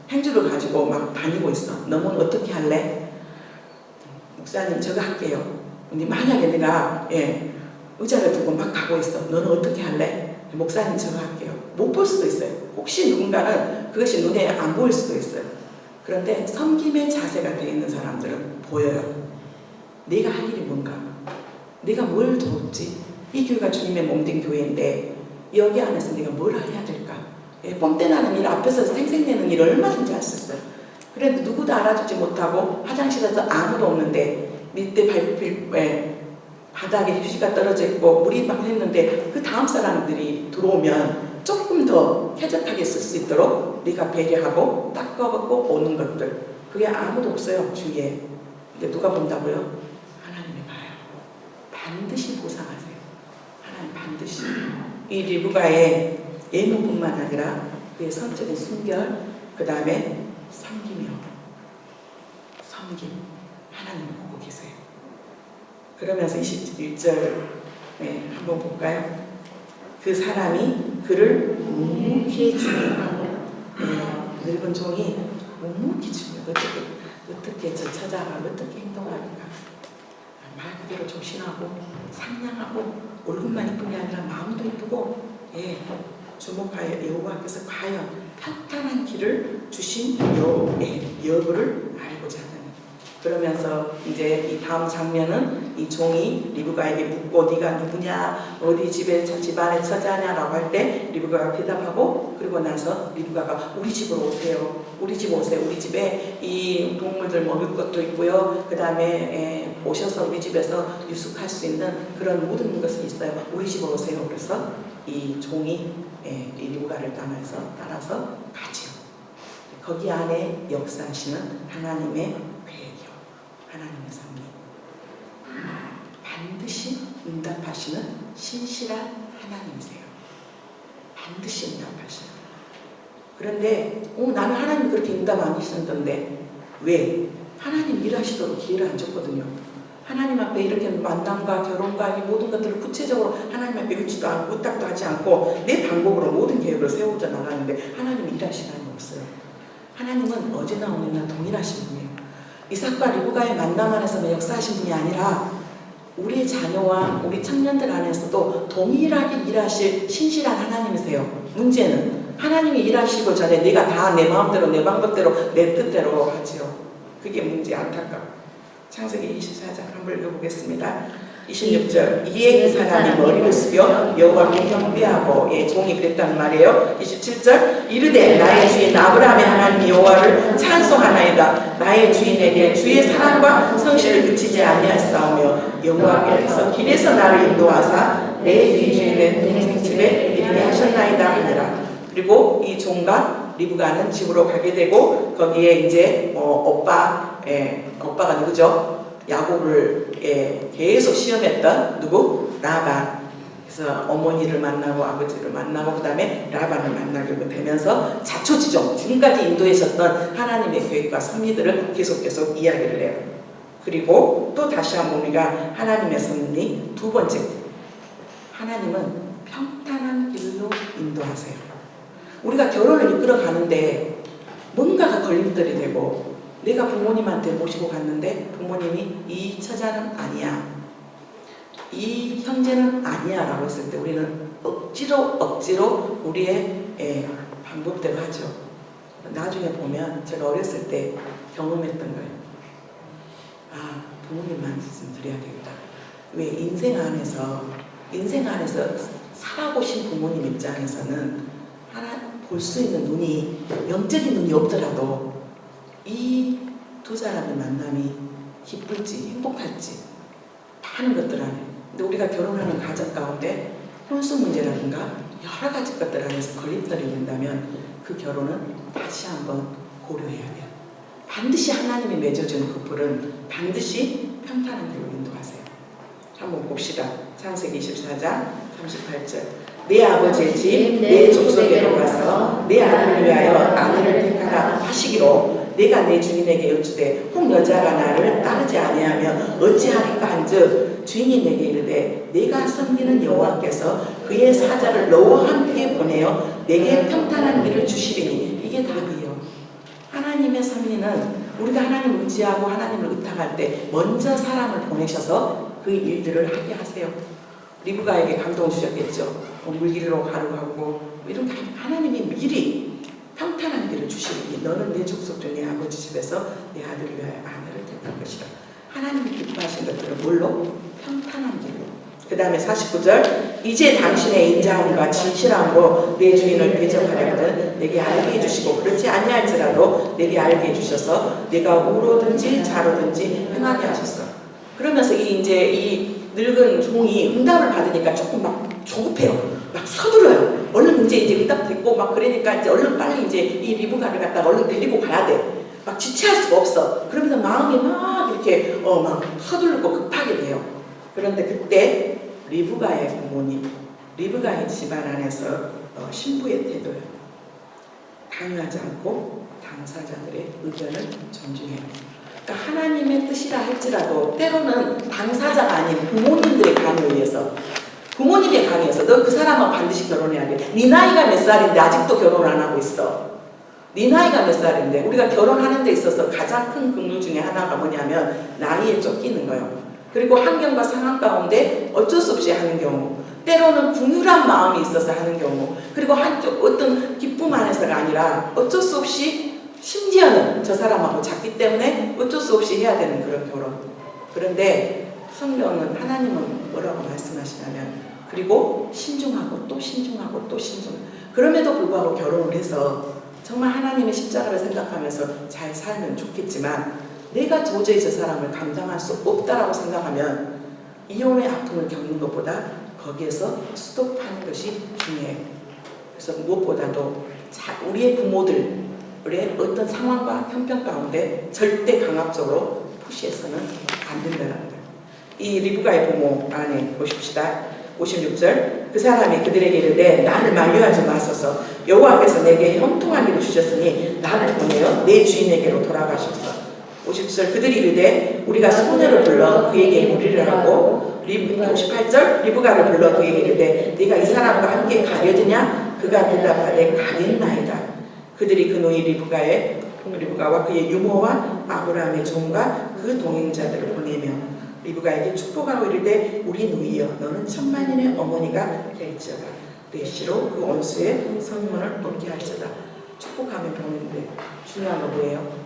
행주를 가지고 막 다니고 있어. 너는 어떻게 할래? 목사님 저거 할게요. 근데 만약에 내가 의자를 두고 막 가고 있어. 너는 어떻게 할래? 목사님 저거 할게요. 못 볼 수도 있어요. 혹시 누군가는 그것이 눈에 안 보일 수도 있어요. 그런데 섬김의 자세가 되어 있는 사람들은 보여요. 내가 할 일이 뭔가. 내가 뭘 도왔지? 이 교회가 주님의 몸된 교회인데 여기 안에서 내가 뭘 해야 될까? 뽐때 나는 일 앞에서 생색내는 일 얼마든지 할 수 있어요. 그래도 누구도 알아주지 못하고 화장실에서 아무도 없는데 밑에 바닥에 휴지가 떨어져 있고 물이 막 했는데 그 다음 사람들이 들어오면 조금 더 쾌적하게 쓸 수 있도록 네가 배려하고 닦아먹고 오는 것들, 그게 아무도 없어요 주위에. 근데 누가 본다고요? 하나님이 봐요. 반드시 보상하세요. 하나님 반드시. 이 리브가의 예문뿐만 아니라 그의 성적인 순결, 그 다음에 섬김이요. 섬김. 하나님을 보고 계세요. 그러면서 21절 한번 볼까요? 그 사람이 그를 묵묵히 주의하고, 늙은 종이 묵묵히 주의하고, 어떻게 저 찾아가, 어떻게 행동하는가. 말 그대로 조신하고 상냥하고 얼굴만 이쁜 게 아니라 마음도 이쁘고, 주목하여 여호와께서 과연 평탄한 길을 주신 여부를 알고자 하느니. 그러면서 이제 이 다음 장면은 이 종이 리브가에게 묻고 네가 누구냐, 어디 집안에 처자냐라고 할 때 리브가가 대답하고, 그리고 나서 리브가가 우리 집으로 오세요. 우리 집 오세요. 우리 집에 이 동물들 먹을 것도 있고요. 그 다음에 오셔서 우리 집에서 유숙할 수 있는 그런 모든 것이 있어요. 우리 집으로 오세요. 그래서 이 종이 이 리브가를 따라서 가지요. 거기 안에 역사하시는 하나님의 계획이요. 하나님의 섭리. 반드시 응답하시는 신실한 하나님이세요. 반드시 응답하시는. 그런데 나는 하나님 그렇게 응답 안 하시던데 왜? 하나님 일하시도록 기회를 안 줬거든요. 하나님 앞에 이렇게 만남과 결혼과 이 모든 것들을 구체적으로 하나님 앞에 묻지도 않고 부탁도 하지 않고 내 방법으로 모든 계획을 세우자 나가는데 하나님 일할 시간이 없어요. 하나님은 어제나 오늘나 동일하신 분이에요. 이삭과 리브가의 만남 안에서만 역사하신 분이 아니라 우리 자녀와 우리 청년들 안에서도 동일하게 일하실 신실한 하나님이세요. 문제는 하나님이 일하시고 전에 내가 다 내 마음대로 내 방법대로 내 뜻대로 하지요. 그게 문제. 안타까워. 창세기 24장 한번 읽어보겠습니다. 26절. 이에 그 사람이 머리를 숙여 여호와께 경배하고, 종이 그랬단 말이에요. 27절. 이르되 나의 주인 아브라함의 하나님 여호와를 찬송하나이다. 나의 주인에게 주의 사랑과 성실을 그치지 아니하사오며 여호와께서 길에서 나를 인도하사 내 주인의 동생 집에 이르게 하셨나이다 하니라. 그리고 이 종과 리브가는 집으로 가게 되고, 거기에 이제 오빠가 누구죠? 야곱을 계속 시험했던 누구? 라반. 그래서 어머니를 만나고 아버지를 만나고 그 다음에 라반을 만나게 되면서 자초지종 지금까지 인도하셨던 하나님의 계획과 섭리들을 계속 이야기를 해요. 그리고 또 다시 한번 우리가 하나님의 섭리 두 번째, 하나님은 평탄한 길로 인도하세요. 우리가 결혼을 이끌어 가는데 뭔가가 걸림돌이 되고, 내가 부모님한테 모시고 갔는데 부모님이 이 처자는 아니야, 이 형제는 아니야 라고 했을 때 우리는 억지로 우리의 방법대로 하죠. 나중에 보면 제가 어렸을 때 경험했던 거예요. 부모님만 말씀드려야 되겠다. 왜 인생 안에서 살아보신 부모님 입장에서는 볼 수 있는 눈이, 영적인 눈이 없더라도 이 두 사람의 만남이 기쁠지 행복할지 하는 것들 안에, 근데 우리가 결혼하는 가정 가운데 혼수 문제라든가 여러 가지 것들 안에서 걸림돌이 된다면 그 결혼은 다시 한번 고려해야 돼요. 반드시 하나님이 맺어주는 커플은 반드시 평탄한 길로 인도하세요. 한번 봅시다. 창세기 24장 38절. 내 아버지의 집, 내 족속에로 가서 내 아들을 위하여 아내를 택하라 하시기로 내가 내 주인에게 여쭈되 혹 여자가 나를 따르지 아니하면 어찌하리까 한즉 주인이 내게 이르되 내가 섬기는 여호와께서 그의 사자를 너와 함께 보내어 내게 평탄한 길을 주시리니. 이게 답이에요. 하나님의 섭리는 우리가 하나님을 의지하고 하나님을 의탁할 때 먼저 사람을 보내셔서 그 일들을 하게 하세요. 리브가에게 감동을 주셨겠죠. 물길로 가려고 이런 하나님이 미리 평탄한 길을 주시니 너는 내 족속 중 내 아버지 집에서 내 아들을 위하여 아내를 택할 것이다. 하나님이 기뻐하신 것들은 뭘로? 평탄한 길로. 그 다음에 49절 이제 당신의 인자함과 진실함으로 내 주인을 대접하려거든 내게 알게 해주시고 그렇지 아니할지라도 내게 알게 해주셔서 내가 우로든지 좌로든지 행하게 하셨어. 그러면서 이제 이 늙은 종이 응답을 받으니까 조금 막 조급해요. 막 서둘러요. 얼른 이제 응답 됐고 막 그러니까 이제 얼른 빨리 이제 이 리브가를 갖다가 얼른 데리고 가야 돼. 막 지체할 수가 없어. 그러면서 마음이 막 이렇게 막 서두르고 급하게 돼요. 그런데 그때 리브가의 부모님, 리브가의 집안 안에서 신부의 태도예요. 강요하지 않고 당사자들의 의견을 존중해요. 그러니까 하나님의 뜻이라 할지라도 때로는 당사자가 아닌 부모님들의 강요에 의해서 부모님의 강요에서 너 그 사람하고 반드시 결혼해야 돼. 네 나이가 몇 살인데 아직도 결혼 안 하고 있어. 네 나이가 몇 살인데 우리가 결혼하는 데 있어서 가장 큰 긍휼 중에 하나가 뭐냐면 나이에 쫓기는 거예요. 그리고 환경과 상황 가운데 어쩔 수 없이 하는 경우 때로는 궁휼한 마음이 있어서 하는 경우 그리고 한쪽 어떤 기쁨 안에서가 아니라 어쩔 수 없이 심지어는 저 사람하고 잤기 때문에 어쩔 수 없이 해야 되는 그런 결혼. 그런데 성경은 하나님은 뭐라고 말씀하시냐면 그리고 신중하고 또 신중하고 또 신중. 그럼에도 불구하고 결혼을 해서 정말 하나님의 십자가를 생각하면서 잘 살면 좋겠지만 내가 도저히 저 사람을 감당할 수 없다라고 생각하면 이혼의 아픔을 겪는 것보다 거기에서 스톱하는 것이 중요해요. 그래서 무엇보다도 우리의 부모들의 어떤 상황과 형편 가운데 절대 강압적으로 푸시해서는 안 된다는 거예요. 이 리브가의 부모 안에 보십시다. 56절 그 사람이 그들에게 이르되 나를 만류하지 마소서 여호와께서 내게 형통한 일을 주셨으니 나를 보내어 내 주인에게로 돌아가소서. 50절 그들이 이르되 우리가 소녀를 불러 그에게 무리를 하고 58절 리브가를 불러 그에게 이르되 네가 이 사람과 함께 가려드냐 그가 대답하되 가겠나이다. 그들이 그 노이 리브가와 그의 유모와 아브라함의 종과 그 동행자들을 보내며 리브가에게 축복하고 이르되 우리 누이여 너는 천만인의 어머니가 될지어다. 내시로 그 원수의 성문을 얻게 할지어다. 축복하며 보내는데 중요한 건 뭐예요?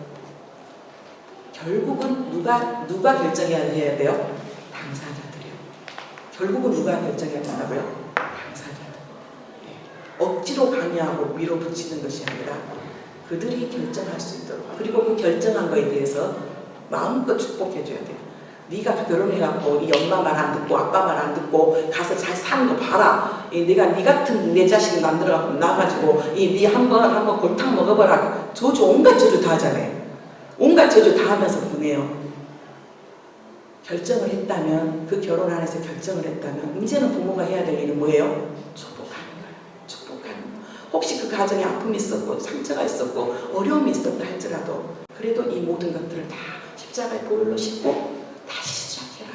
결국은 누가 결정해야 돼요? 당사자들이요. 결국은 누가 결정해야 된다고요? 당사자들. 억지로 강요하고 밀어붙이는 것이 아니라 그들이 결정할 수 있도록 그리고 그 결정한 거에 대해서 마음껏 축복해줘야 돼요. 네가 결혼해갖고 이 엄마 말 안 듣고 아빠 말 안 듣고 가서 잘 사는 거 봐라. 내가 네 같은 내 자식을 만들어갖고 나가지고 네 한번 골탕 먹어봐라. 온갖 저주 다 하잖아요. 온갖 저주 다 하면서 보내요. 결정을 했다면 그 결혼 안에서 결정을 했다면 이제는 부모가 해야 될 일은 뭐예요? 축복하는 거예요. 축복하는 거. 혹시 그 가정에 아픔이 있었고 상처가 있었고 어려움이 있었다 할지라도 그래도 이 모든 것들을 다 십자가의 보혈로 씻고 다시 시작해라.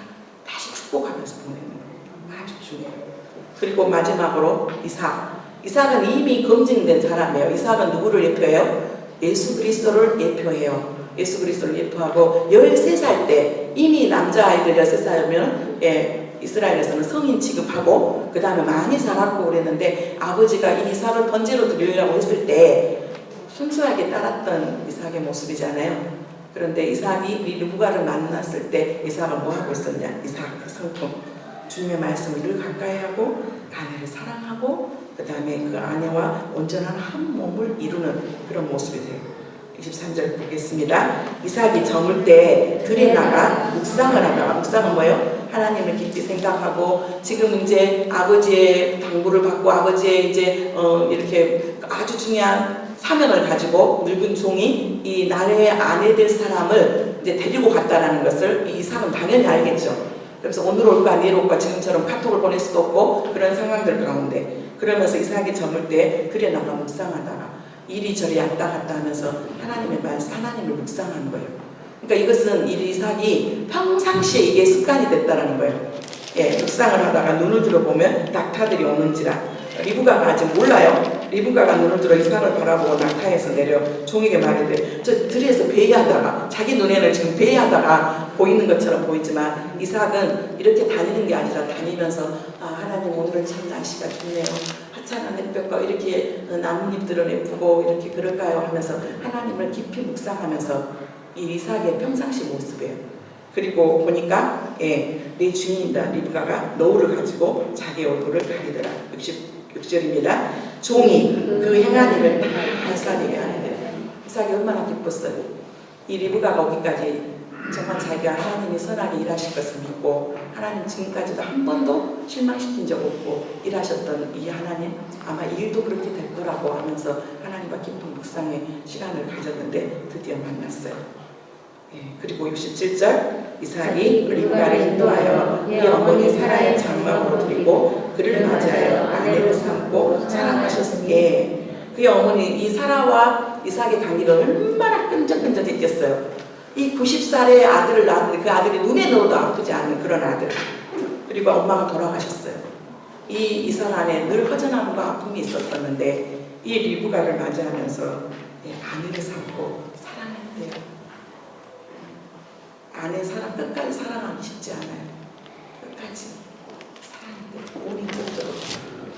다시 축복하면서 보내는 거 아주 중요해요. 그리고 마지막으로 이삭은 이미 검증된 사람이에요. 이삭은 누구를 예표해요? 예수 그리스도를 예표해요. 예수 그리스도를 예표하고 13살 때 이미 남자아이들 13살이면 이스라엘에서는 성인 취급하고 그 다음에 많이 자랐고 그랬는데 아버지가 이 이삭을 번제로 드리려고 했을 때 순수하게 따랐던 이삭의 모습이잖아요. 그런데 이삭이 리브가를 만났을 때 이삭은 뭐하고 있었냐? 이삭의 성품 주님의 말씀을 늘 가까이 하고 아내를 사랑하고 그 다음에 그 아내와 온전한 한 몸을 이루는 그런 모습이 돼요. 23절 보겠습니다. 이삭이 저물 때 들에 나가 묵상을 하다가 묵상은 뭐예요? 하나님을 깊이 생각하고 지금 이제 아버지의 당부를 받고 아버지의 이제 이렇게 아주 중요한 사명을 가지고 늙은 종이 이 나라의 아내 될 사람을 이제 데리고 갔다라는 것을 이 이삭은 당연히 알겠죠. 그래서 오늘 올까 내일 올까 지금처럼 카톡을 보낼 수도 없고 그런 상황들 가운데 그러면서 이삭이 저물 때 들에 나가 묵상하다가 이리저리 왔다 갔다 하면서 하나님의 말씀, 하나님을 묵상하는 거예요. 그러니까 이것은 이삭이 평상시에 이게 습관이 됐다는 거예요. 묵상을 하다가 눈을 들어보면 낙타들이 오는지라 리브가가 아직 몰라요. 리브가가 눈을 들어 이삭을 바라보고 낙타에서 내려 종에게 말하되 저 들에서 배회하다가 자기 눈에는 지금 배회하다가 보이는 것처럼 보이지만 이삭은 이렇게 다니는 게 아니라 다니면서 하나님 오늘은 참 날씨가 좋네요. 하찮은 햇볕과 이렇게 나뭇잎들은 예쁘고 이렇게 그럴까요 하면서 하나님을 깊이 묵상하면서 이 이삭의 평상시 모습이에요. 그리고 보니까 내 주인이다 리브가가 노울을 가지고 자기 얼굴을 가리더라. 6절입니다. 종이 그 행한 일을 다 이삭에게 하는데 이삭이 얼마나 기뻤어요. 이 리브가가 오기까지 정말 자기가 하나님이 선하게 일하실 것을 믿고 하나님 지금까지도 한 번도 실망시킨 적 없고 일하셨던 이 하나님 아마 일도 그렇게 될 거라고 하면서 하나님과 깊은 묵상의 시간을 가졌는데 드디어 만났어요. 그리고 67절 이삭이 리브가를 인도하여 이 어머니 사라의 장막으로 드리고 그를 맞이하여 아내를 삼고 사랑하셨으니 그의 어머니 이 사라와 이삭의 관계가 얼마나 끈적끈적했겠어요. 이 90살의 아들을 낳았는데 그 아들이 눈에 넣어도 아프지 않은 그런 아들. 그리고 엄마가 돌아가셨어요. 이 이삭 안에 늘 허전함과 아픔이 있었었는데 이 리브가를 맞이하면서 아내를 삼고 사랑했대요. 아내 사랑 끝까지 사랑하기 쉽지 않아요. 끝까지 사랑했대요. 온 힘들도록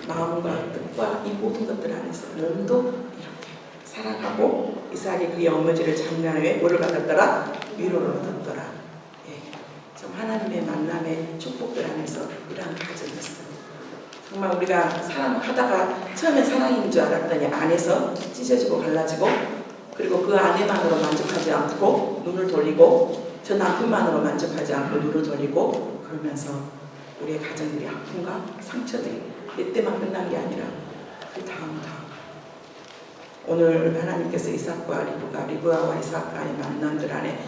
마음과 뜻과 이 모든 것들 안에서 몸도 이렇게 사랑하고 이삭이 그의 어머니를 장난해 뭐를 받았더라? 위로를 얻었더라. 좀 하나님의 만남의 축복들 안에서 이러한 가정이었어요. 정말 우리가 사랑하다가 처음에 사랑인 줄 알았더니 안에서 찢어지고 갈라지고 그리고 그 아내만으로 만족하지 않고 눈을 돌리고 저 남편만으로 만족하지 않고 눈을 돌리고 그러면서 우리의 가정들이 아픔과 상처들이 몇 대만 끝난 게 아니라 그 다음 오늘 하나님께서 이삭과 리브가와 이삭과의 만남들 안에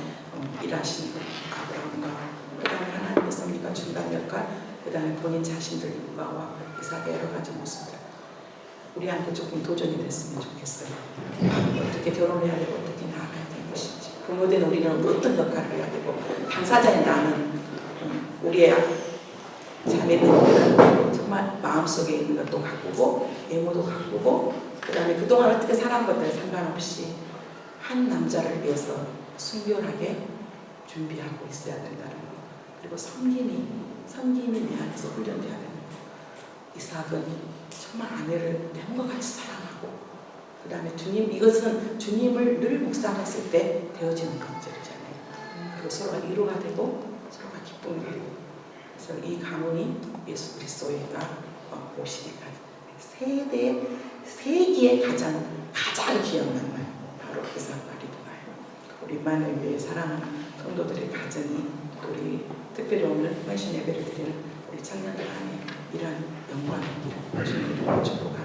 일하신 아브라함과 그 다음에 하나님의 섭리가 중간 역할 그 다음에 본인 자신들 리브가와 이삭의 여러 가지 모습들 우리한테 조금 도전이 됐으면 좋겠어요. 어떻게 결혼해야 되고 어떻게 나아가야 되는 것인지 부모된 우리는 어떤 역할을 해야 되고 당사자인 나는 우리의 자매들은 정말 마음속에 있는 것도 가꾸고 외모도 가꾸고 그 다음에 그동안 어떻게 살아온 것들 상관없이 한 남자를 위해서 순결하게 준비하고 있어야 된다는 것 그리고 섬김이 내 안에서 훈련돼야 되는 것 이삭은 정말 아내를 내 몸과 같이 사랑하고 그 다음에 주님 이것은 주님을 늘 묵상했을 때 되어지는 감정이잖아요. 그리고 서로가 위로가 되고 서로가 기쁨이 되고 그래서 이 가문이 예수 그리스도가 오시기까지 세기의 가장 기억나는 바로 이삭과 리브가예요. 우리만을 위해 사랑하는 성도들의 가정이 우리 특별히 오늘 헌신 예배를 드리는 우리 청년들 안에 이런 영광의 길 주님을 축복합니다.